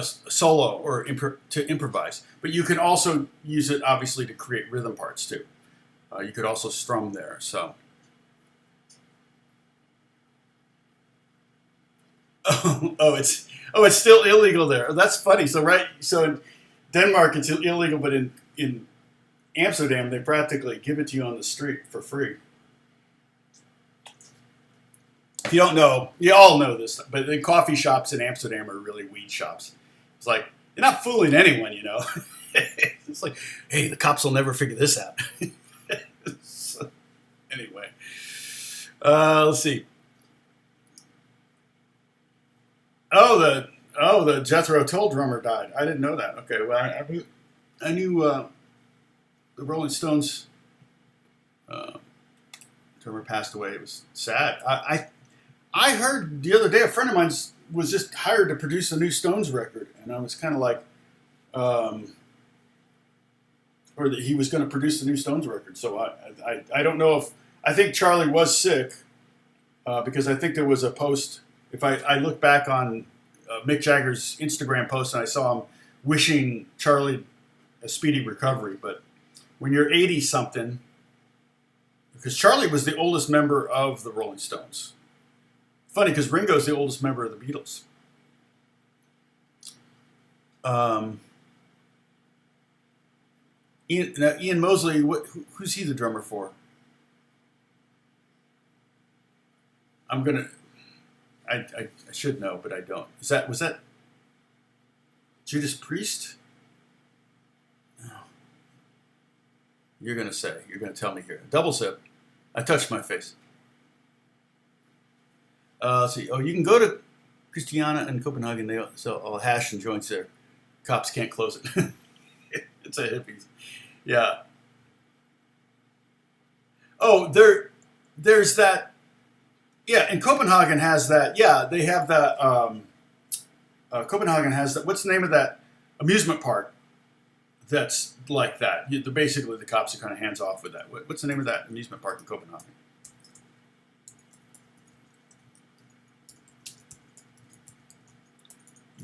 solo or to improvise, but you can also use it obviously to create rhythm parts too. You could also strum there. So, it's still illegal there. That's funny. So in Denmark it's illegal, but in Amsterdam they practically give it to you on the street for free. If you don't know, you all know this, but the coffee shops in Amsterdam are really weed shops. It's like, you're not fooling anyone, you know. It's like, hey, the cops will never figure this out. So, anyway, let's see. Oh, the Jethro Tull drummer died. I didn't know that. Okay, well, I knew the Rolling Stones drummer passed away. It was sad. I heard the other day a friend of mine was just hired to produce a new Stones record, and I was kind of like, or that he was going to produce a new Stones record. So I don't know if, I think Charlie was sick because I think there was a post. If I look back on Mick Jagger's Instagram post and I saw him wishing Charlie a speedy recovery, but when you're 80 something, because Charlie was the oldest member of the Rolling Stones. Funny, because Ringo's the oldest member of the Beatles. Ian Mosley, who's he the drummer for? I should know, but I don't. Was that Judas Priest? No. You're going to tell me here. Double sip. I touched my face. Let's see. Oh, you can go to Christiana in Copenhagen. They sell all hash and joints there. Cops can't close it. It's a hippies. Yeah. Oh, there's that. Yeah, and Copenhagen has that. Yeah, they have that. Copenhagen has that. What's the name of that amusement park that's like that? Basically, the cops are kind of hands off with that. What's the name of that amusement park in Copenhagen?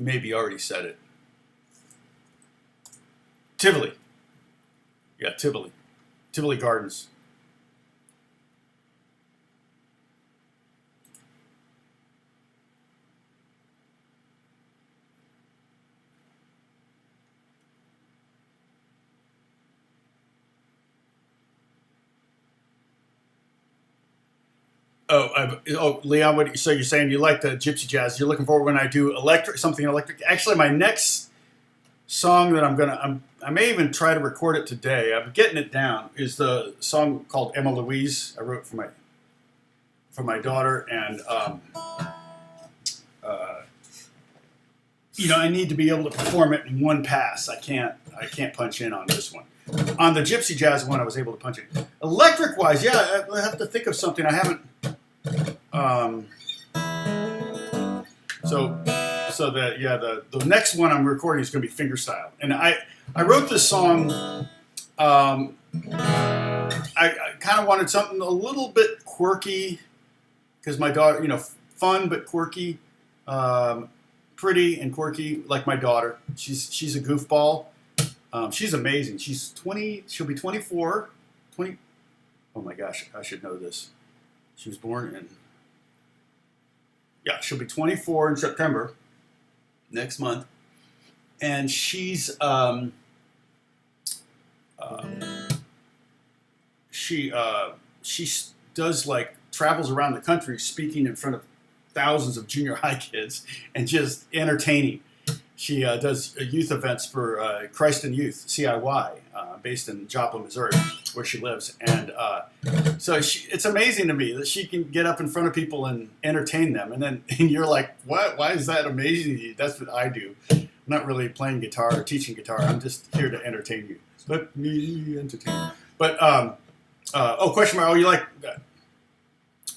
Maybe already said it. Tivoli. Yeah, Tivoli. Tivoli Gardens. Leon, so you're saying you like the gypsy jazz? You're looking forward when I do something electric. Actually, my next song that I may even try to record it today. I'm getting it down. Is the song called Emma Louise? I wrote for my daughter, and I need to be able to perform it in one pass. I can't punch in on this one. On the gypsy jazz one, I was able to punch it. Electric wise, yeah, I have to think of something. I haven't. The next one I'm recording is going to be fingerstyle, and I wrote this song. I kind of wanted something a little bit quirky because my daughter, fun but quirky, pretty and quirky like my daughter. She's a goofball. She's amazing. She's 20. She'll be 24. 20. Oh my gosh, I should know this. She was born in. Yeah, she'll be 24 in September, next month, and she does travels around the country speaking in front of thousands of junior high kids and just entertaining. She does youth events for Christ in Youth, CIY, based in Joplin, Missouri, where she lives. And so it's amazing to me that she can get up in front of people and entertain them. And you're like, what? Why is that amazing to you? That's what I do. I'm not really playing guitar or teaching guitar. I'm just here to entertain you. Let me entertain you. But, question mark. Oh, you like that?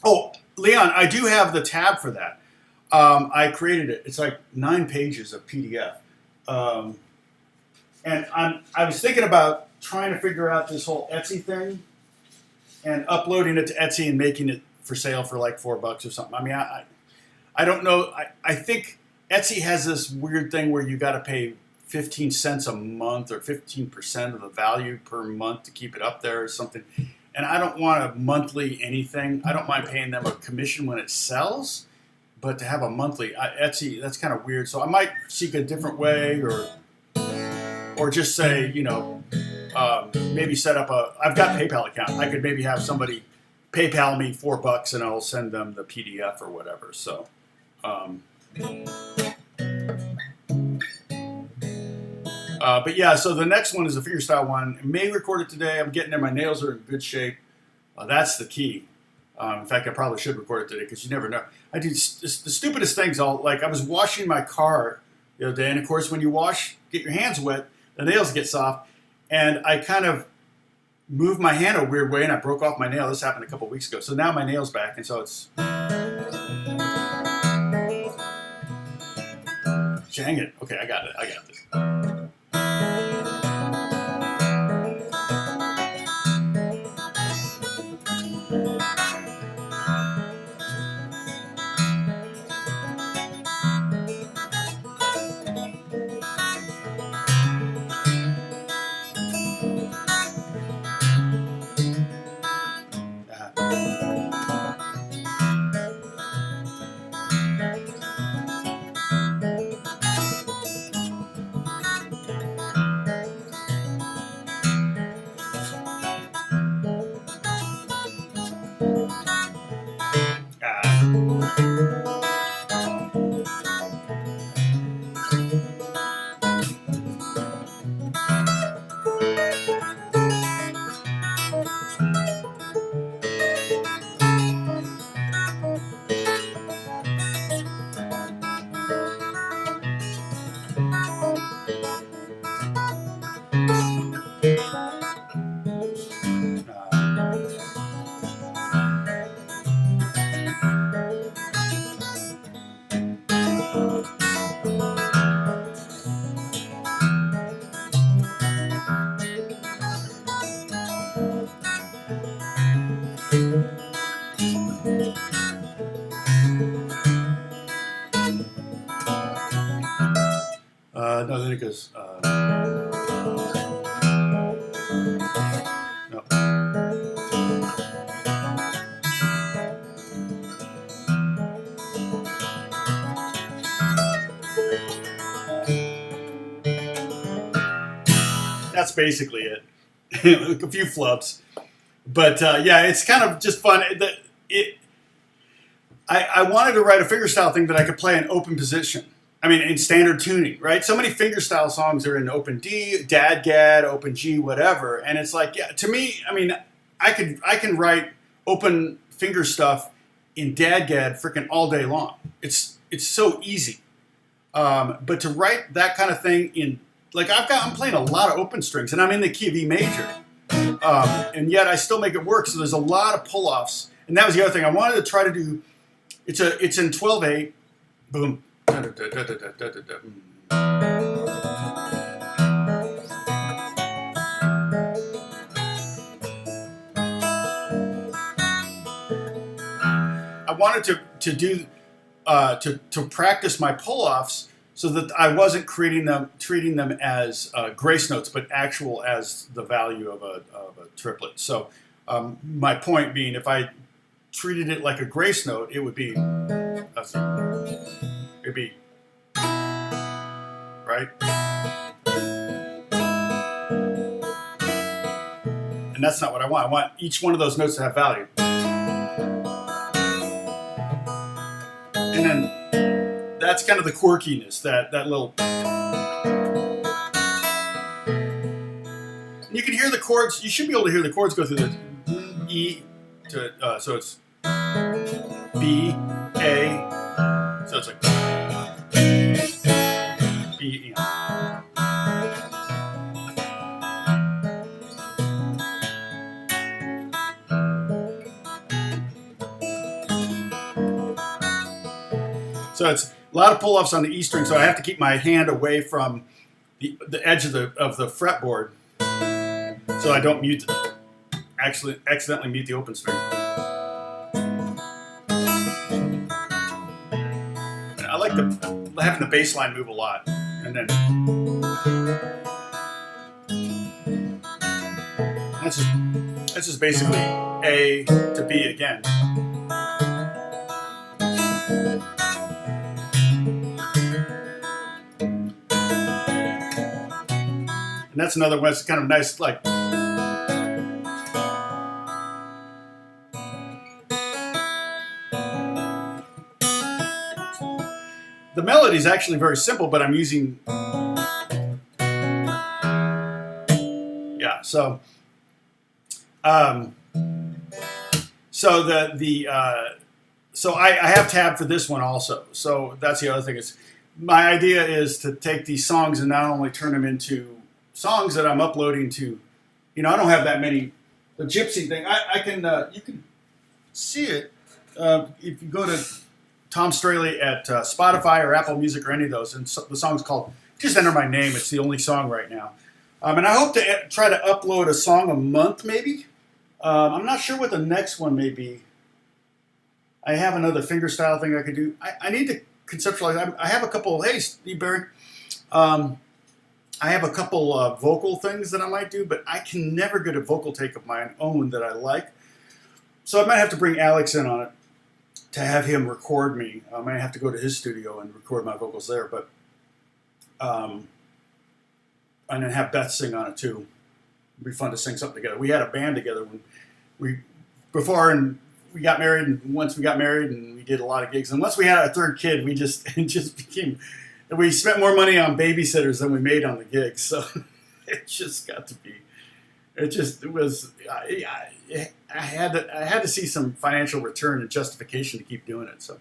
Oh, Leon, I do have the tab for that. I created it. It's like 9 pages of PDF. And I was thinking about trying to figure out this whole Etsy thing and uploading it to Etsy and making it for sale for like $4 or something. I mean, I don't know. I think Etsy has this weird thing where you got to pay 15 cents a month or 15% of the value per month to keep it up there or something. And I don't want a monthly anything. I don't mind paying them a commission when it sells, but to have a monthly Etsy, that's kind of weird. So I might seek a different way, or just say, you know, maybe set up I've got a PayPal account. I could maybe have somebody PayPal me $4 and I'll send them the PDF or whatever. So, but yeah, so the next one is a fingerstyle one. I may record it today. I'm getting there. My nails are in good shape. That's the key. In fact, I probably should record it today because you never know. I do the stupidest things. I was washing my car the other day, and of course, when you get your hands wet, the nails get soft, and I kind of moved my hand a weird way, and I broke off my nail. This happened a couple weeks ago, so now my nail's back, and so it's. Dang it! Okay, I got it. I got this. No, then it goes. No. That's basically it. A few flubs, but yeah, it's kind of just fun. I wanted to write a fingerstyle thing that I could play in open position. I mean, in standard tuning, right? So many fingerstyle songs are in open D, dadgad, open G, whatever, and it's like, yeah, to me, I mean, I can write open finger stuff in dadgad freaking all day long. It's so easy. But to write that kind of thing in, like, I'm playing a lot of open strings, and I'm in the key of E major, and yet I still make it work. So there's a lot of pull-offs, and that was the other thing I wanted to try to do. It's in 12/8, boom. I wanted to do to practice my pull-offs so that I wasn't treating them as grace notes, but actual as the value of a triplet. So my point being, if I treated it like a grace note, it would be right, and that's not what I want. I want each one of those notes to have value, and then that's kind of the quirkiness, that little. And you can hear the chords. You should be able to hear the chords go through the E to so it's B, A, so it's like B, E. So it's a lot of pull-offs on the E string, so I have to keep my hand away from the edge of the fretboard, so I don't accidentally mute the open string. And I like having the bass line move a lot, and then that's just basically A to B again. And that's another one that's kind of nice, like. The melody is actually very simple, but I'm using. Yeah, so. So I have tab for this one also. So that's the other thing. Is my idea is to take these songs and not only turn them into songs that I'm uploading to, I don't have that many. The Gypsy thing, I can you can see it if you go to Tom Strahle at Spotify or Apple Music or any of those, and the song's called Just Enter My Name. It's the only song right now, and I hope to try to upload a song a month maybe. I'm not sure what the next one may be. I have another fingerstyle thing I could do. I need to conceptualize. I have a couple. Hey, Steve Barry. I have a couple vocal things that I might do, but I can never get a vocal take of my own that I like. So I might have to bring Alex in on it to have him record me. I might have to go to his studio and record my vocals there, but and then have Beth sing on it too. It'd be fun to sing something together. We had a band together when we got married, and once we got married, and we did a lot of gigs. And once we had our third kid, we just became. We spent more money on babysitters than we made on the gigs, so it just got to be. It was. I had to see some financial return and justification to keep doing it. So,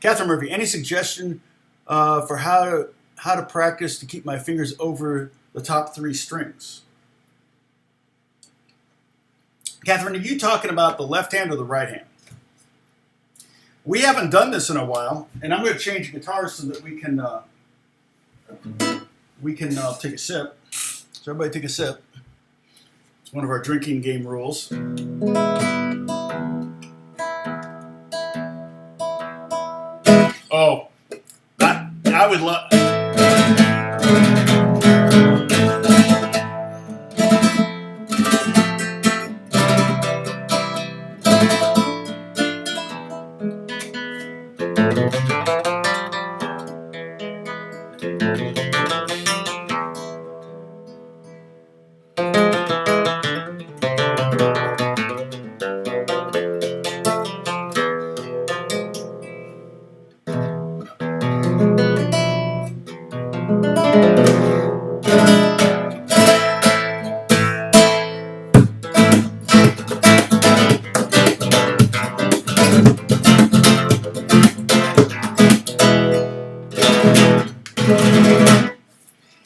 Catherine Murphy, any suggestion for how to practice to keep my fingers over the top three strings? Catherine, are you talking about the left hand or the right hand? We haven't done this in a while, and I'm going to change guitars so that we can take a sip. So everybody take a sip. It's one of our drinking game rules. Oh, I would love.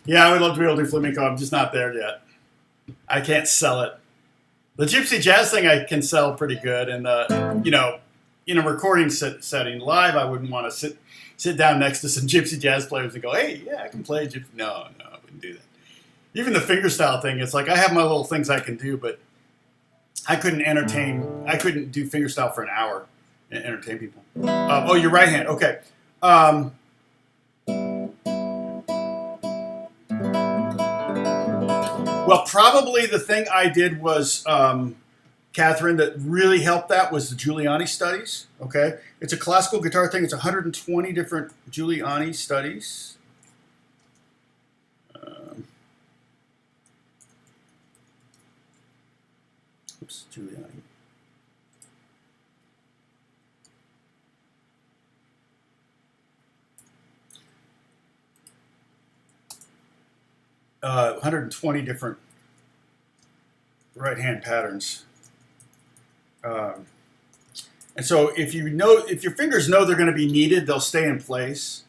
Yeah, I would love to be able to do flamenco. I'm just not there yet. I can't sell it. The gypsy jazz thing I can sell pretty good, and in a recording setting, live, I wouldn't want to sit down next to some gypsy jazz players and go, "Hey, yeah, I can play gypsy." No, I wouldn't do that. Even the fingerstyle thing, it's like I have my little things I can do, but I couldn't do fingerstyle for an hour and entertain people. Oh, your right hand. Okay. Well, probably the thing I did was, Catherine, that really helped that was the Giuliani studies. Okay, it's a classical guitar thing. It's 120 different Giuliani studies. Oops, Giuliani. Uh, 120 different right-hand patterns. And so if your fingers know they're going to be needed, they'll stay in place.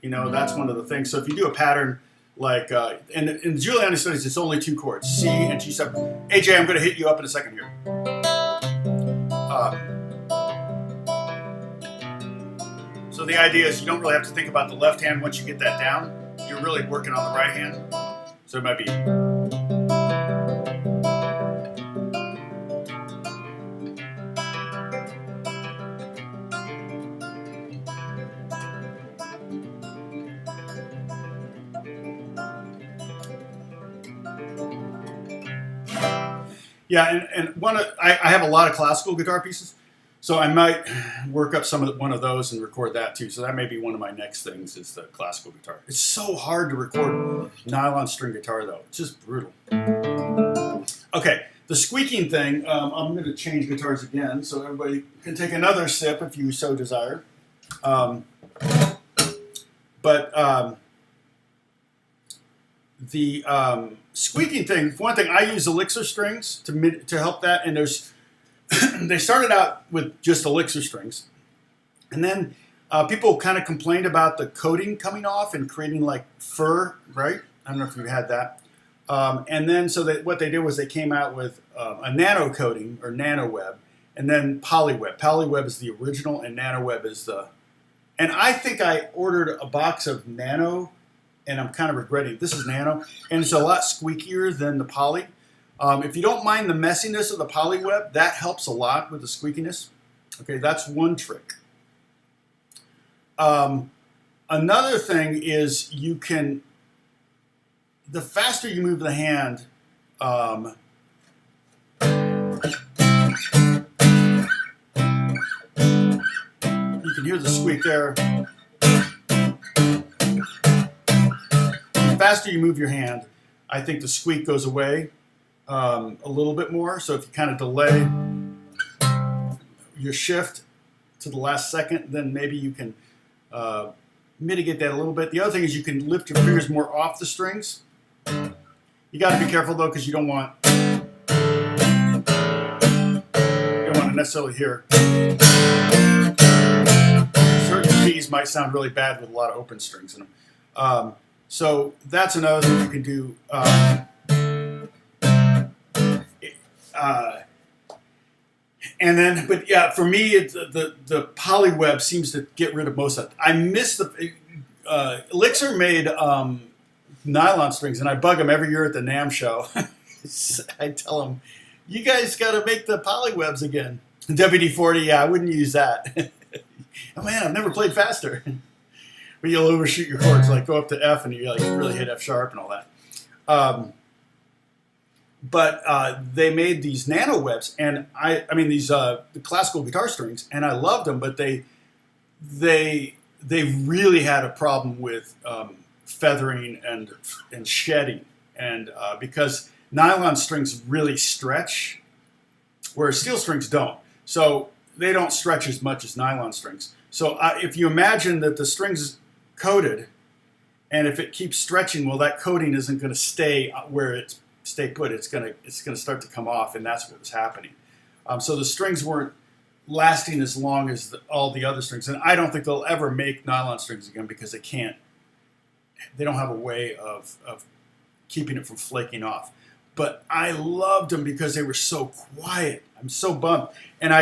That's one of the things. So if you do a pattern like, in the Giuliani studies, it's only two chords, C and G7. AJ, I'm going to hit you up in a second here. So the idea is you don't really have to think about the left hand once you get that down. You're really working on the right hand. So it might be. Yeah, and I have a lot of classical guitar pieces, so I might work up one of those and record that too. So that may be one of my next things is the classical guitar. It's so hard to record nylon string guitar though; it's just brutal. Okay, the squeaking thing. I'm going to change guitars again, so everybody can take another sip if you so desire. The squeaking thing, for one thing, I use elixir strings to help that, and they started out with just elixir strings, and then people kind of complained about the coating coming off and creating like fur, right? I don't know if you had that. And then what they did was they came out with a nano coating or nano web, and then polyweb. Polyweb is the original, and nano web is the. And I think I ordered a box of nano. And I'm kind of regretting it. This is nano, and it's a lot squeakier than the poly. If you don't mind the messiness of the poly web, that helps a lot with the squeakiness. Okay, that's one trick. Another thing is the faster you move the hand, you can hear the squeak there. The faster you move your hand, I think the squeak goes away a little bit more. So if you kind of delay your shift to the last second, then maybe you can mitigate that a little bit. The other thing is you can lift your fingers more off the strings. You got to be careful though, because you don't want to necessarily hear. Certain keys might sound really bad with a lot of open strings in them. So that's another thing you can do. And then, but yeah, for me, the polyweb seems to get rid of most of it. I miss the Elixir made nylon strings, and I bug them every year at the NAMM show. I tell them, you guys got to make the polywebs again. WD-40, yeah, I wouldn't use that. Oh man, I've never played faster. But you'll overshoot your chords, like go up to F and you like really hit F sharp and all that. But they made these nano webs, and I mean these the classical guitar strings, and I loved them, but they really had a problem with feathering and shedding, and because nylon strings really stretch, whereas steel strings don't. So they don't stretch as much as nylon strings. So if you imagine that the string's coated, and if it keeps stretching, well, that coating isn't going to stay where it's stay put. It's going to start to come off, and that's what was happening. So the strings weren't lasting as long as all the other strings, and I don't think they'll ever make nylon strings again because they can't. They don't have a way of keeping it from flaking off. But I loved them because they were so quiet. I'm so bummed. And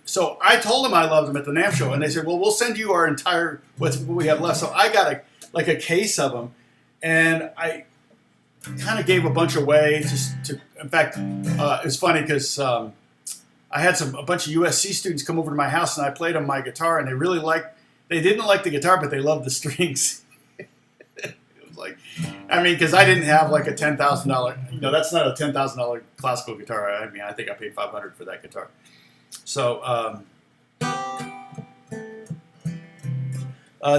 so I told them I loved them at the NAMM show, and they said, "Well, we'll send you our entire what we have left." So I got a case of them, and I kind of gave a bunch away. In fact, it's funny because I had a bunch of USC students come over to my house, and I played them my guitar, and they didn't like the guitar, but they loved the strings. Because I didn't have like a $10,000, that's not a $10,000 classical guitar. I mean, I think I paid $500 for that guitar. So,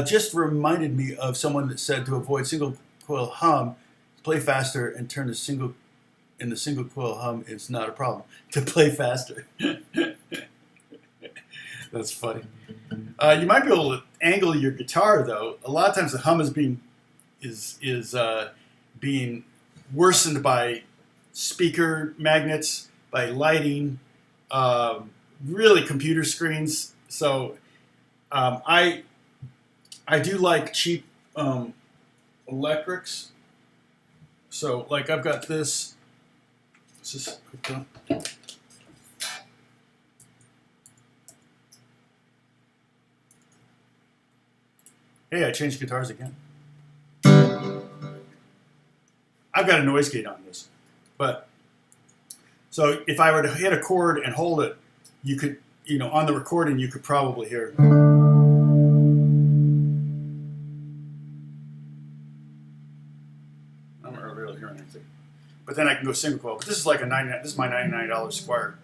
just reminded me of someone that said to avoid single coil hum, play faster and turn the single coil hum is not a problem. To play faster. That's funny. You might be able to angle your guitar though. A lot of times the hum is being worsened by speaker magnets, by lighting, really computer screens. So I do like cheap electrics. So like I've got this. Let's just hooked up. Hey, I changed guitars again. I've got a noise gate on this, but so if I were to hit a chord and hold it, you could, on the recording, you could probably hear. I'm not really hearing anything. But then I can go single coil. But this is like this is my $99 Squire.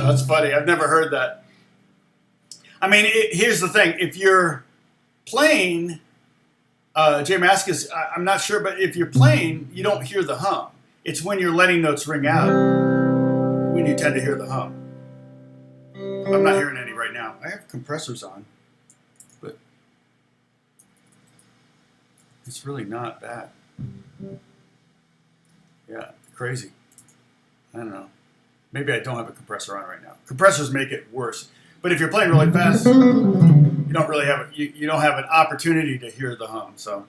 That's funny. I've never heard that. I mean, here's the thing. If you're playing, Jay Maskus, I'm not sure, but if you're playing, you don't hear the hum. It's when you're letting notes ring out when you tend to hear the hum. I'm not hearing any right now. I have compressors on, but it's really not bad. Yeah, crazy. I don't know. Maybe I don't have a compressor on right now. Compressors make it worse. But if you're playing really fast, you don't really have you don't have an opportunity to hear the hum. So.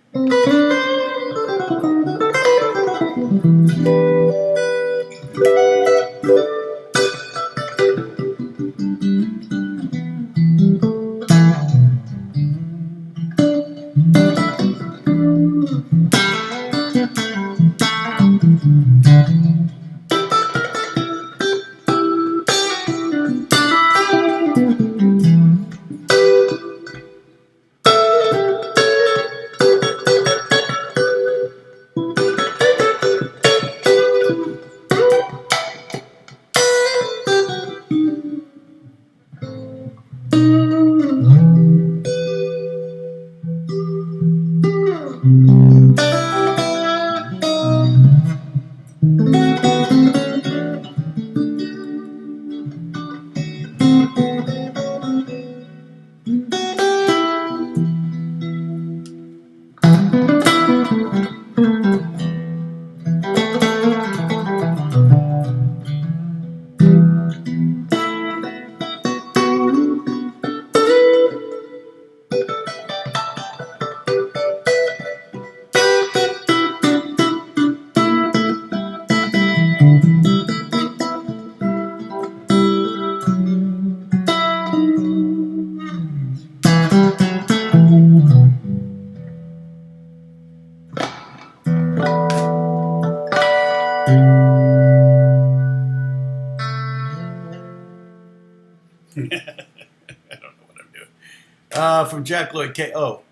I don't know what I'm doing. From Jack Lloyd K.O.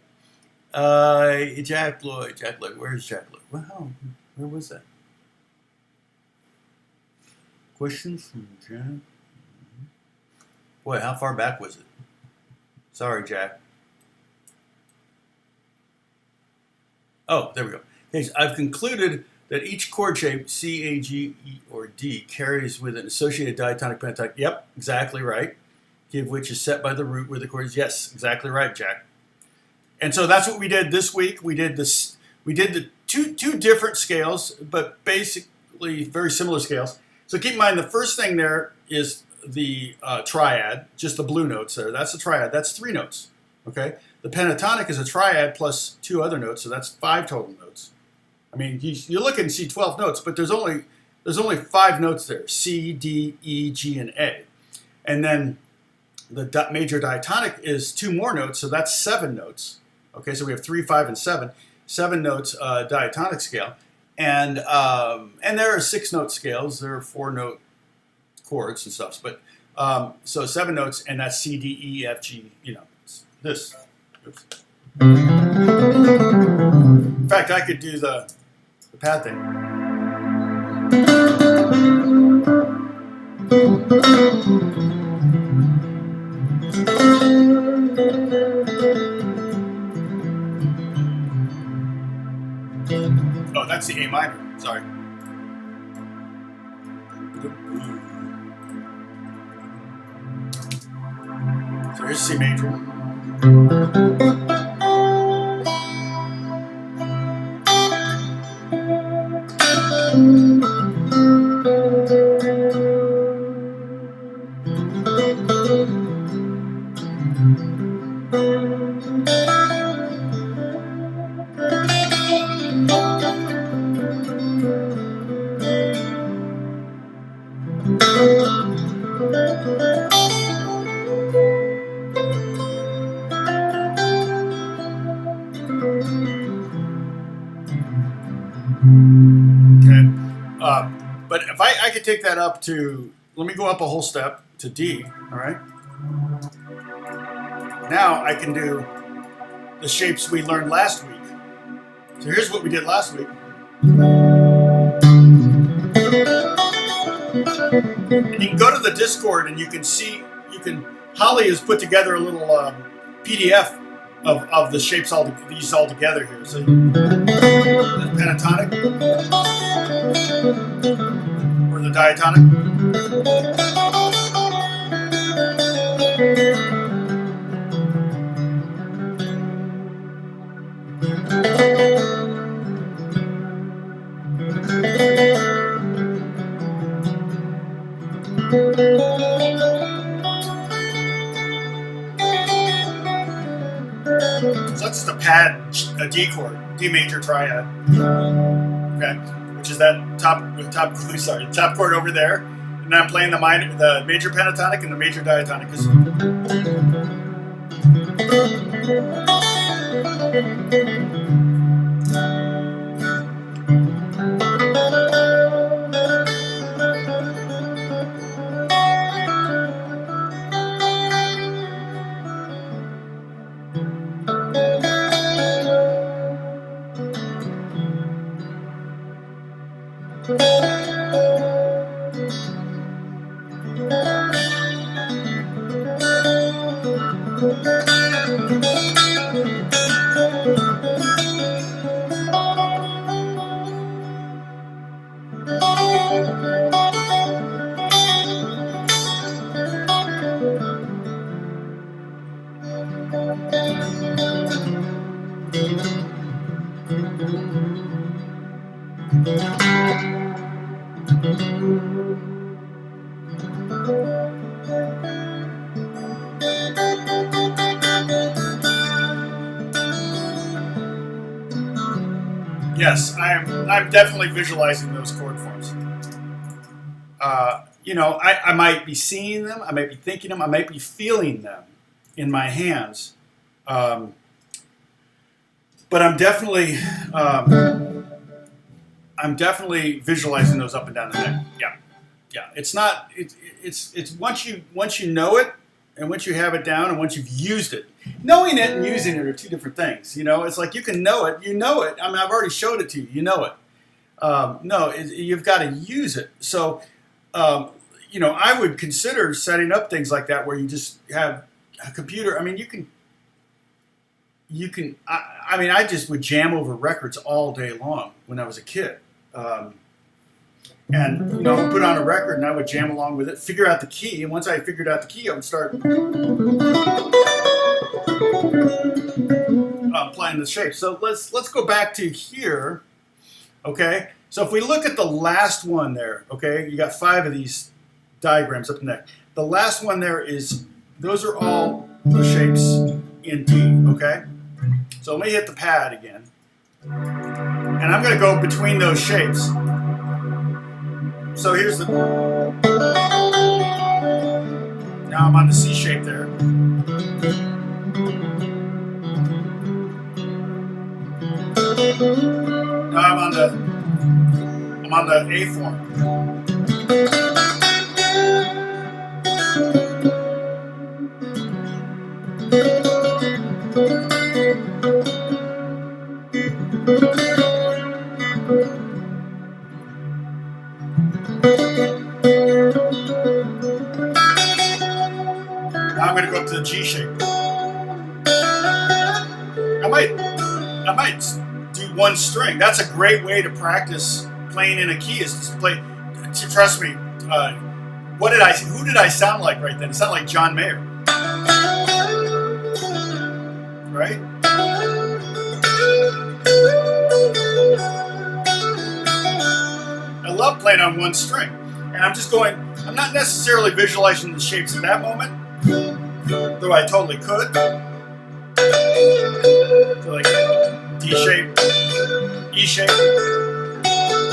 Jack Lloyd. Where's Jack Lloyd? Wow, where was that? Questions from Jack? Boy, how far back was it? Sorry, Jack. Oh, there we go. Okay, so I've concluded that each chord shape, C, A, G, E, or D, carries with an associated diatonic pentatonic. Yep, exactly right. Key of which is set by the root where the chord is. Yes, exactly right, Jack. And so that's what we did this week. We did this. We did the two different scales, but basically very similar scales. So keep in mind the first thing there is the triad, just the blue notes there. That's a triad. That's 3 notes. Okay. The pentatonic is a triad plus 2 other notes, so that's 5 total notes. I mean, you look and see 12 notes, but there's only 5 notes there: C, D, E, G, and A. And then the major diatonic is 2 more notes, so that's 7 notes. Okay, so we have 3, 5, and 7. 7 notes diatonic scale, and there are 6-note scales. There are 4-note chords and stuff, but so 7 notes, and that's C, D, E, F, G. You know, this. Oops. In fact, I could do the pad thing. Oh, that's the A minor. Sorry. So here's C major. But if I could take that up to, let me go up a whole step to D, all right? Now I can do the shapes we learned last week. So here's what we did last week. And you can go to the Discord and you can see, Holly has put together a little PDF of the shapes these all together here. So the pentatonic or the diatonic. So that's the pad, a D chord, D major triad. Okay, which is that top chord over there, and I'm playing the major pentatonic and the major diatonic. Yes, I'm definitely visualizing those chord forms. I might be seeing them, I might be thinking them, I might be feeling them in my hands. But I'm definitely visualizing those up and down the neck. Yeah. It's not. It's once you know it, and once you have it down, and once you've used it. Knowing it and using it are two different things. It's like you can know it. You know it. I mean, I've already showed it to you. You know it. You've got to use it. So, I would consider setting up things like that where you just have a computer. I mean, I just would jam over records all day long when I was a kid. And I would put on a record and I would jam along with it, figure out the key, and once I figured out the key, I would start playing the shape. So let's go back to here, okay? So if we look at the last one there, okay, you got 5 of these diagrams up in there. The last one there those are all the shapes in D, okay? So let me hit the pad again, and I'm going to go between those shapes. So here's now I'm on the C shape there. Now I'm on the A form. Now I'm going to go up to the G shape. I might do one string. That's a great way to practice playing in a key. Is to play. Trust me. Who did I sound like right then? It sounded like John Mayer, right? I love playing on one string, and I'm just going. I'm not necessarily visualizing the shapes at that moment, though I totally could. So like D shape, E shape,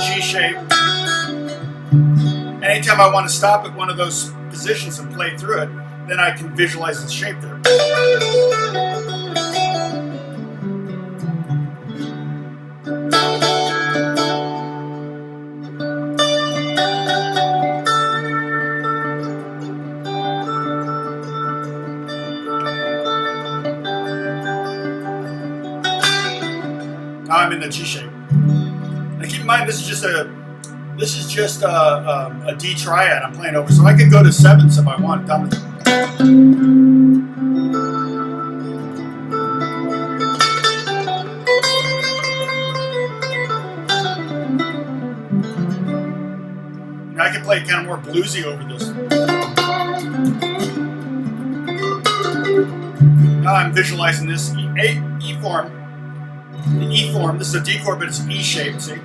G shape. Anytime I want to stop at one of those positions and play through it, then I can visualize the shape there. Now I'm in the G shape. Now keep in mind this is just a D triad I'm playing over, so I could go to sevenths if I want. Down to I can play kind of more bluesy over this. Now I'm visualizing this E form. The E form. This is a D chord, but it's E shaped. See.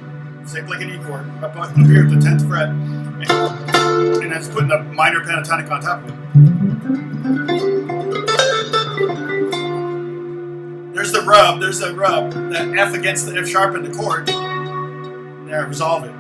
Shaped like an E chord, up here at the 10th fret, and that's putting a minor pentatonic on top of it. There's the rub, that F against the F sharp in the chord. There, resolve it.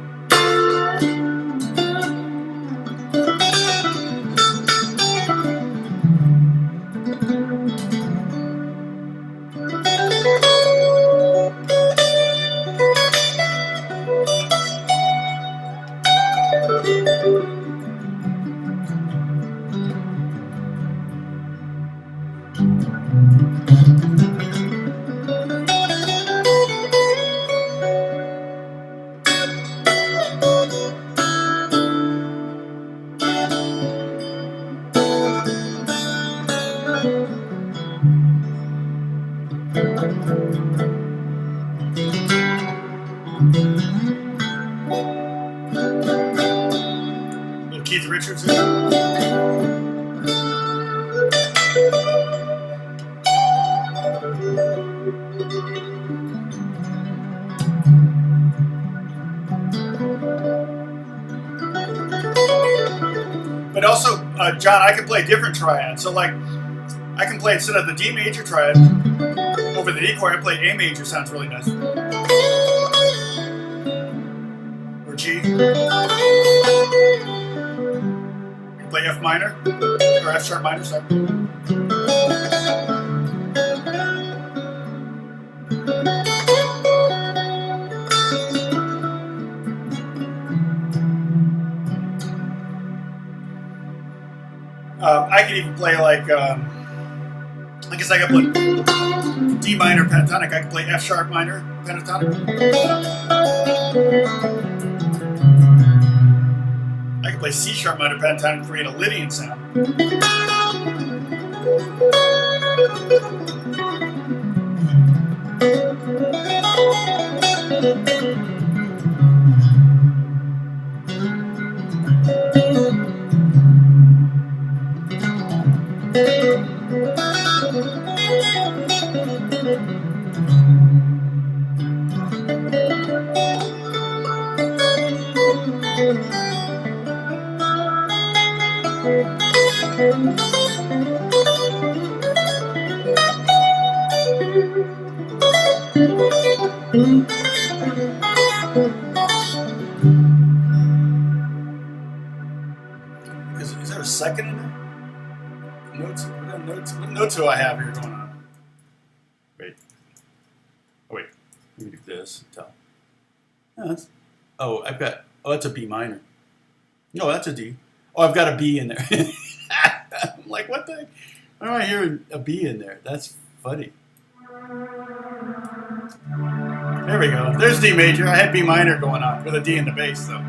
Keith Richards. But also, John, I can play different triads. So like, I can play instead of the D major triad over the D chord, I play A major. Sounds really nice. Or G. Play F minor, or F sharp minor, sorry. I could even play like, I guess I could play D minor pentatonic. I could play F sharp minor pentatonic. I can play C sharp minor pentatonic and create a Lydian sound. Is there a second in there? What notes do I have here going on? Wait. Oh, wait. Let me do this. That's a B minor. No, that's a D. Oh, I've got a B in there. I'm like, what the heck? Why am I hearing a B in there? That's funny. There we go. There's D major. I had B minor going on with a D in the bass, though.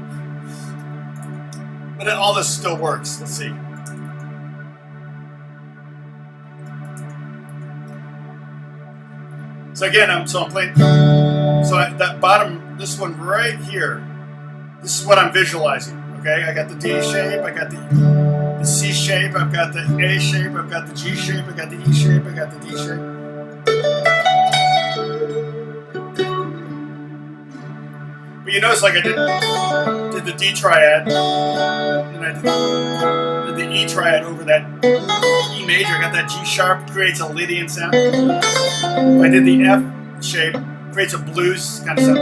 But all this still works. Let's see. So again, I'm playing. So bottom, this one right here, this is what I'm visualizing, okay? I got the D shape, I got the C shape, I've got the A shape, I've got the G shape, I got the E shape, I got the D shape. But you notice, like, I did the D triad, and I did the E triad over that E major. I got that G sharp, creates a Lydian sound. If I did the F shape, creates a blues kind of sound.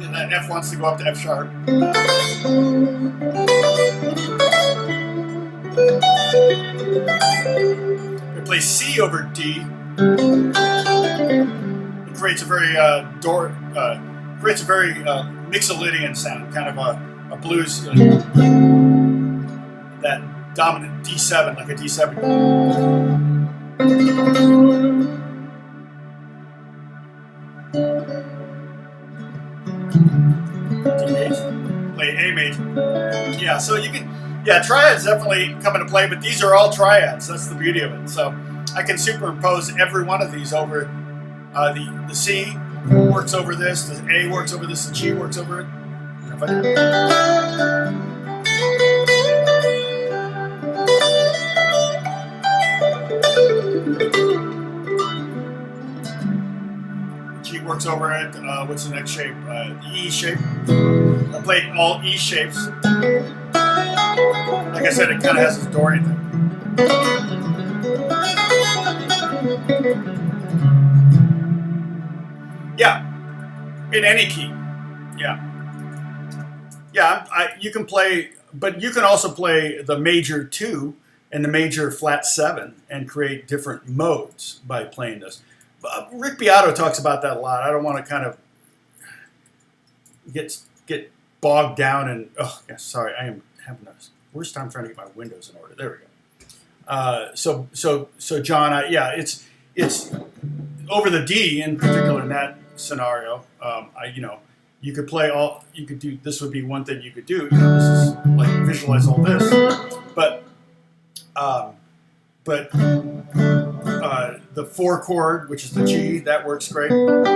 And that F wants to go up to F sharp. I play C over D. It creates a very Mixolydian sound, kind of a blues, that dominant D7, like a D7. D major, play A major. Yeah, so you can, triads definitely come into play, but these are all triads. That's the beauty of it. So I can superimpose every one of these over the C works over this, the A works over this, the G works over it. G works over it. What's the next shape? The E shape. I play all E shapes. Like I said, it kind of has this Dorian thing. Yeah, in any key. Yeah. You can play, but you can also play the major 2 and the major flat 7 and create different modes by playing this. Rick Beato talks about that a lot. I don't want to kind of get bogged down and sorry, I am having the worst time trying to get my windows in order. There we go. So John, it's over the D in particular in that scenario. You could play all. You could do. This would be one thing you could do. This is like visualize all this, but the 4 chord, which is the G, that works great. The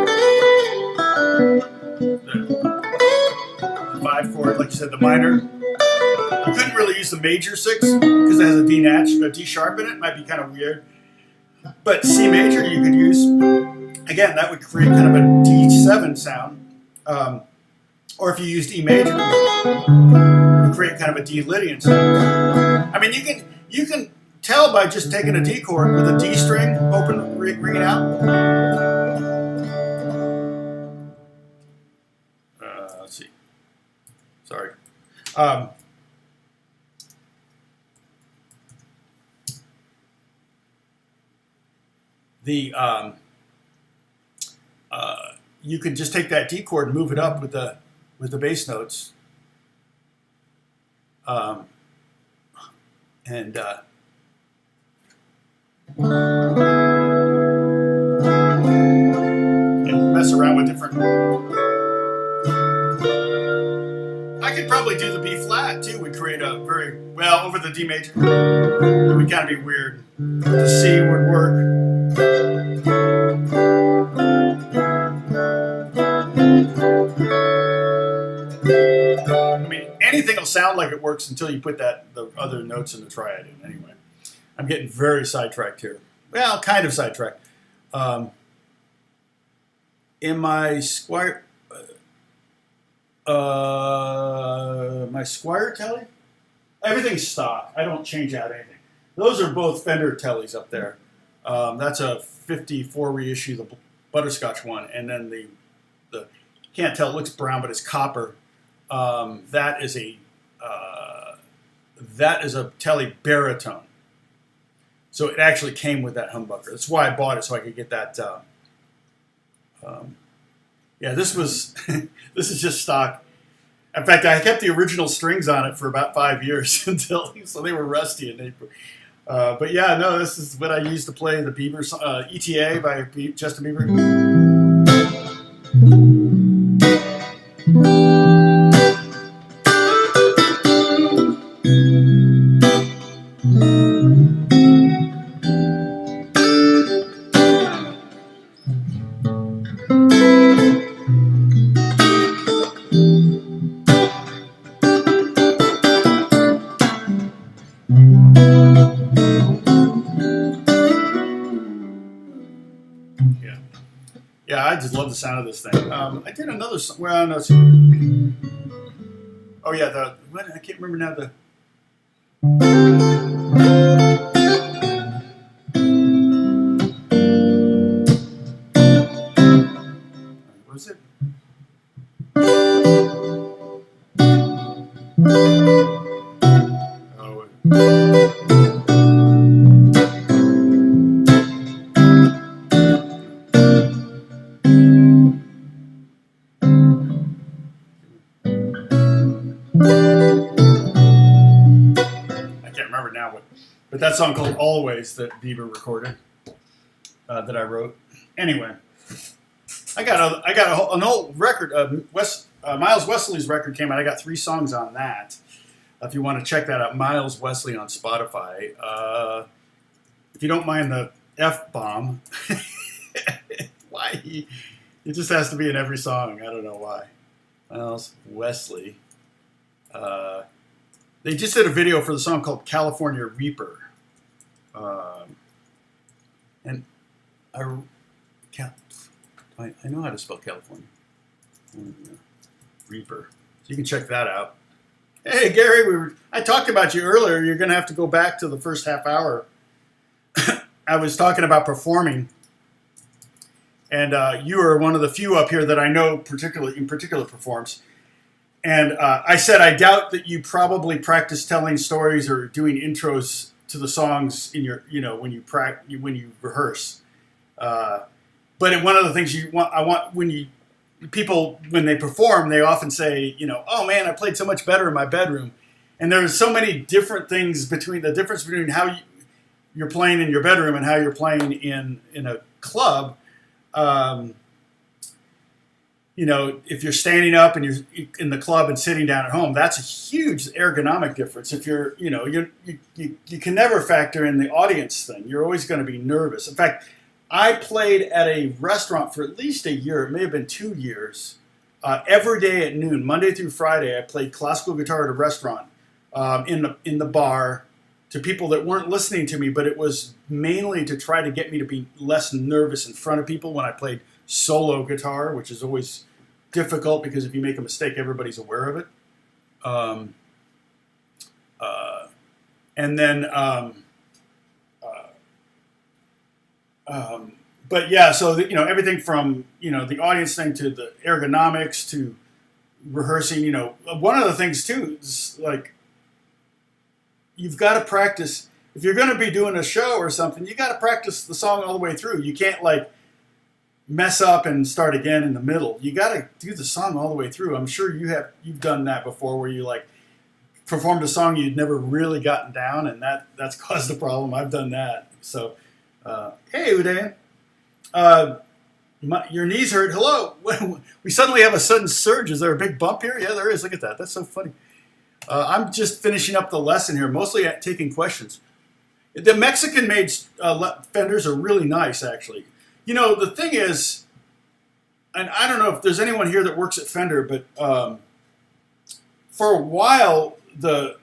5 chord, like you said, the minor. You couldn't really use the major 6 because it has a D sharp in it. Might be kind of weird. But C major you could use. Again, that would create kind of a D7 sound. Or if you used E major, you would create kind of a D Lydian sound. I mean, you can tell by just taking a D chord with a D string open, ringing out. Let's see. Sorry. You can just take that D chord and move it up with the bass notes, and mess around with different. I could probably do the B flat too. Would create a very well over the D major. It would kind of be weird. The C would work. I mean, anything will sound like it works until you put the other notes in the triad in. Anyway, I'm getting very sidetracked here. Well, kind of sidetracked. In my Squire telly, everything's stock. I don't change out anything. Those are both Fender tellies up there. That's a 54 reissue, the butterscotch one, and then the can't tell, it looks brown, but it's copper. That is a telly baritone. So it actually came with that humbucker. That's why I bought it, so I could get that. This was this is just stock. In fact, I kept the original strings on it for about 5 years so they were rusty and but yeah, no, this is what I used to play the Bieber ETA by Justin Bieber. Yeah. Yeah, I just love the sound of this thing. I did another song. Well, no. Oh, yeah. I can't remember now. What was it? I can't remember now, but that song called "Always" that Bieber recorded, that I wrote. Anyway, I got an old record. Miles Wesley's record came out. I got 3 songs on that. If you want to check that out, Miles Wesley on Spotify. If you don't mind the F-bomb, why? It just has to be in every song. I don't know why. Miles Wesley. They just did a video for the song called California Reaper. And I know how to spell California. Reaper. So you can check that out. Hey, Gary, I talked about you earlier. You're going to have to go back to the first half hour. I was talking about performing. And you are one of the few up here that I know in particular performs. And I said, I doubt that you probably practice telling stories or doing intros to the songs in your, when you rehearse. But one of the things I want when they perform, they often say, oh man, I played so much better in my bedroom. And there's so many different things the difference between how you're playing in your bedroom and how you're playing in a club. If you're standing up and you're in the club and sitting down at home, that's a huge ergonomic difference. If you're, you can never factor in the audience thing. You're always going to be nervous. In fact, I played at a restaurant for at least a year. It may have been 2 years. Every day at noon, Monday through Friday, I played classical guitar at a restaurant in the bar to people that weren't listening to me, but it was mainly to try to get me to be less nervous in front of people when I played solo guitar, which is always difficult because if you make a mistake, everybody's aware of it. But yeah, so everything from the audience thing to the ergonomics to rehearsing. One of the things too is like you've got to practice. If you're going to be doing a show or something, you got to practice the song all the way through. You can't mess up and start again in the middle. You got to do the song all the way through. I'm sure you've done that before, where you performed a song you'd never really gotten down, and that's caused a problem. I've done that. So, hey, Udayan, your knees hurt. Hello. We suddenly have a sudden surge. Is there a big bump here? Yeah, there is. Look at that. That's so funny. I'm just finishing up the lesson here, mostly taking questions. The Mexican-made Fenders are really nice, actually. The thing is, and I don't know if there's anyone here that works at Fender, but for a while, so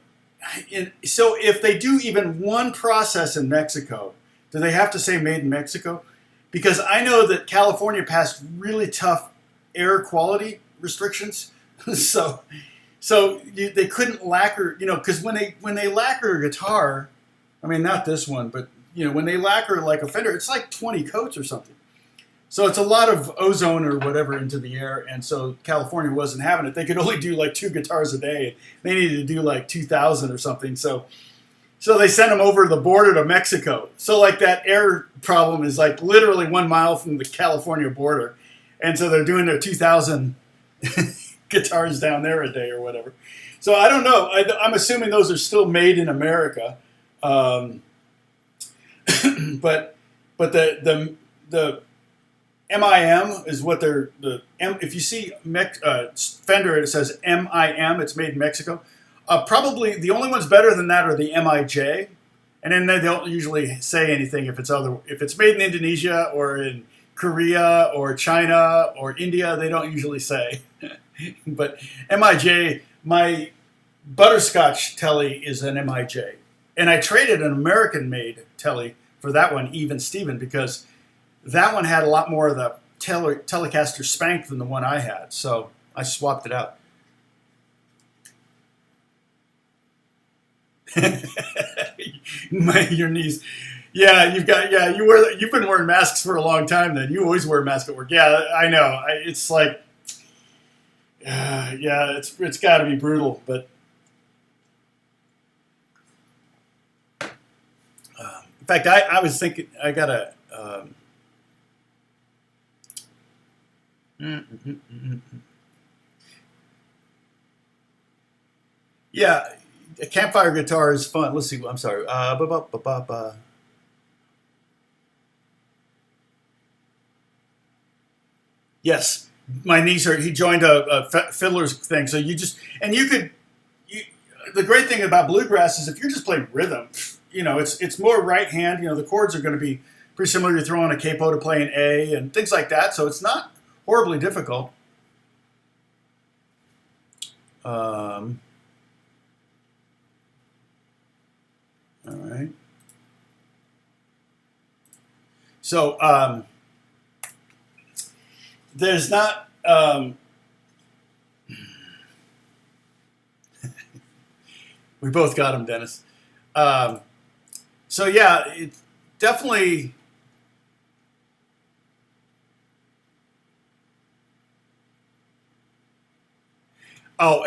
if they do even one process in Mexico, do they have to say made in Mexico? Because I know that California passed really tough air quality restrictions, so they couldn't lacquer, because when they lacquer a guitar, I mean, not this one, but when they lacquer like a Fender, it's like 20 coats or something. So it's a lot of ozone or whatever into the air, and so California wasn't having it. They could only do 2 guitars a day. They needed to do 2,000 or something. So they sent them over the border to Mexico. So that air problem is literally 1 mile from the California border, and so they're doing their 2,000 guitars down there a day or whatever. So I don't know. I'm assuming those are still made in America. But the MIM is what if you see Fender, it says MIM, it's made in Mexico. Probably the only ones better than that are the MIJ, and then they don't usually say anything if it's made in Indonesia or in Korea or China or India, they don't usually say. But MIJ, my Butterscotch Telly is an MIJ. And I traded an American-made Telly for that one, Even Steven, because that one had a lot more of the Telecaster spank than the one I had, so I swapped it out. Your knees. Yeah, you've been wearing masks for a long time. Then you always wear a mask at work. Yeah, I know. It's like, yeah, it's got to be brutal. But in fact, I was thinking I gotta. Yeah, a campfire guitar is fun. Let's see. I'm sorry. Yes, my knees hurt. He joined a fiddler's thing, so you just you could. The great thing about bluegrass is if you're just playing rhythm, it's more right hand. The chords are going to be pretty similar. You're throwing a capo to play an A and things like that, so it's not horribly difficult. All right. So there's not. We both got him, Dennis. So yeah, it definitely. Oh,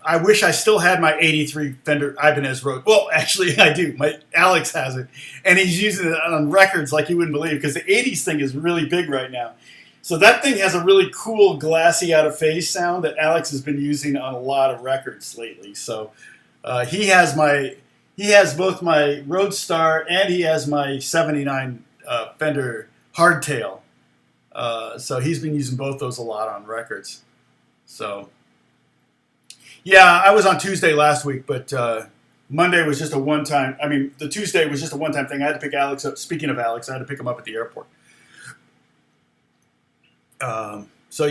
I wish I still had my '83 Fender Ibanez Road. Well, actually, I do. Alex has it, and he's using it on records like you wouldn't believe, because the '80s thing is really big right now. So that thing has a really cool glassy out of phase sound that Alex has been using on a lot of records lately. So he has both my Roadstar and he has my '79 Fender Hardtail. So he's been using both those a lot on records. So. Yeah, I was on Tuesday last week, but Monday was just a one-time. I mean, the Tuesday was just a one-time thing. I had to pick Alex up. Speaking of Alex, I had to pick him up at the airport. So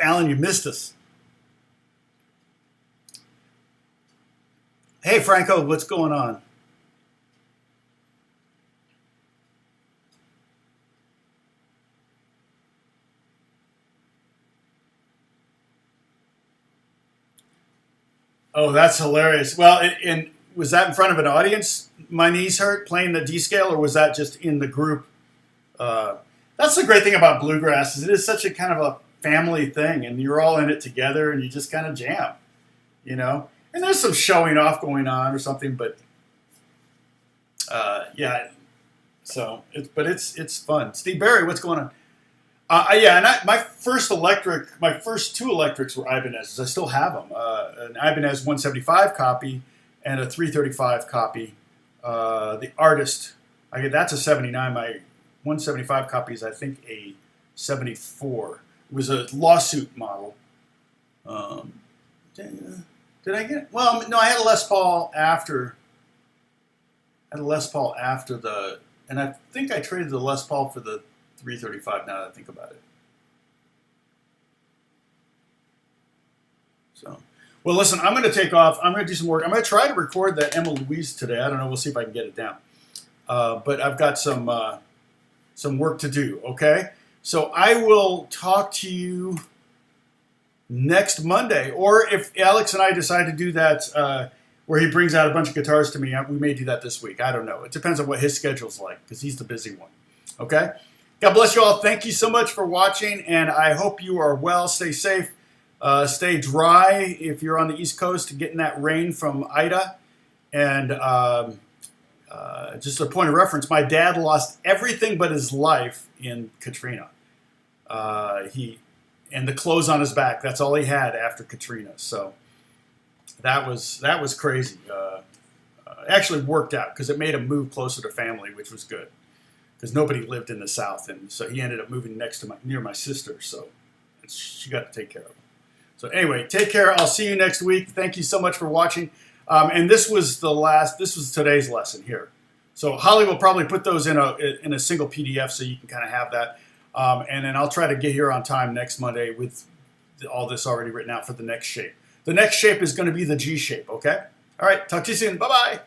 Alan, you missed us. Hey, Franco, what's going on? Oh, that's hilarious. Well, and was that in front of an audience? My knees hurt playing the D scale, or was that just in the group? That's the great thing about bluegrass is it is such a kind of a family thing, and you're all in it together, and you just kind of jam, And there's some showing off going on or something, but yeah. So, it's fun. Steve Barry, what's going on? My first two electrics were Ibanez's. I still have them. An Ibanez 175 copy and a 335 copy. The Artist, that's a 79. My 175 copy is, I think, a 74. It was a lawsuit model. Did I get? Well, no, I had a Les Paul after. And I think I traded the Les Paul for the 335 now that I think about it. So, well, listen, I'm going to take off. I'm going to do some work. I'm going to try to record that Emma Louise today. I don't know. We'll see if I can get it down. But I've got some work to do, okay? So I will talk to you next Monday. Or if Alex and I decide to do that where he brings out a bunch of guitars to me, we may do that this week. I don't know. It depends on what his schedule's like because he's the busy one, okay? God bless you all. Thank you so much for watching, and I hope you are well. Stay safe. Stay dry if you're on the East Coast, getting that rain from Ida. And just a point of reference, my dad lost everything but his life in Katrina. And the clothes on his back, that's all he had after Katrina. So that was crazy. It actually worked out because it made him move closer to family, which was good. Because nobody lived in the South, and so he ended up moving near my sister. So she got to take care of him. So anyway, take care. I'll see you next week. Thank you so much for watching. And this was today's lesson here. So Holly will probably put those in a single PDF so you can kind of have that. And then I'll try to get here on time next Monday with all this already written out for the next shape. The next shape is going to be the G shape. Okay. All right. Talk to you soon. Bye bye.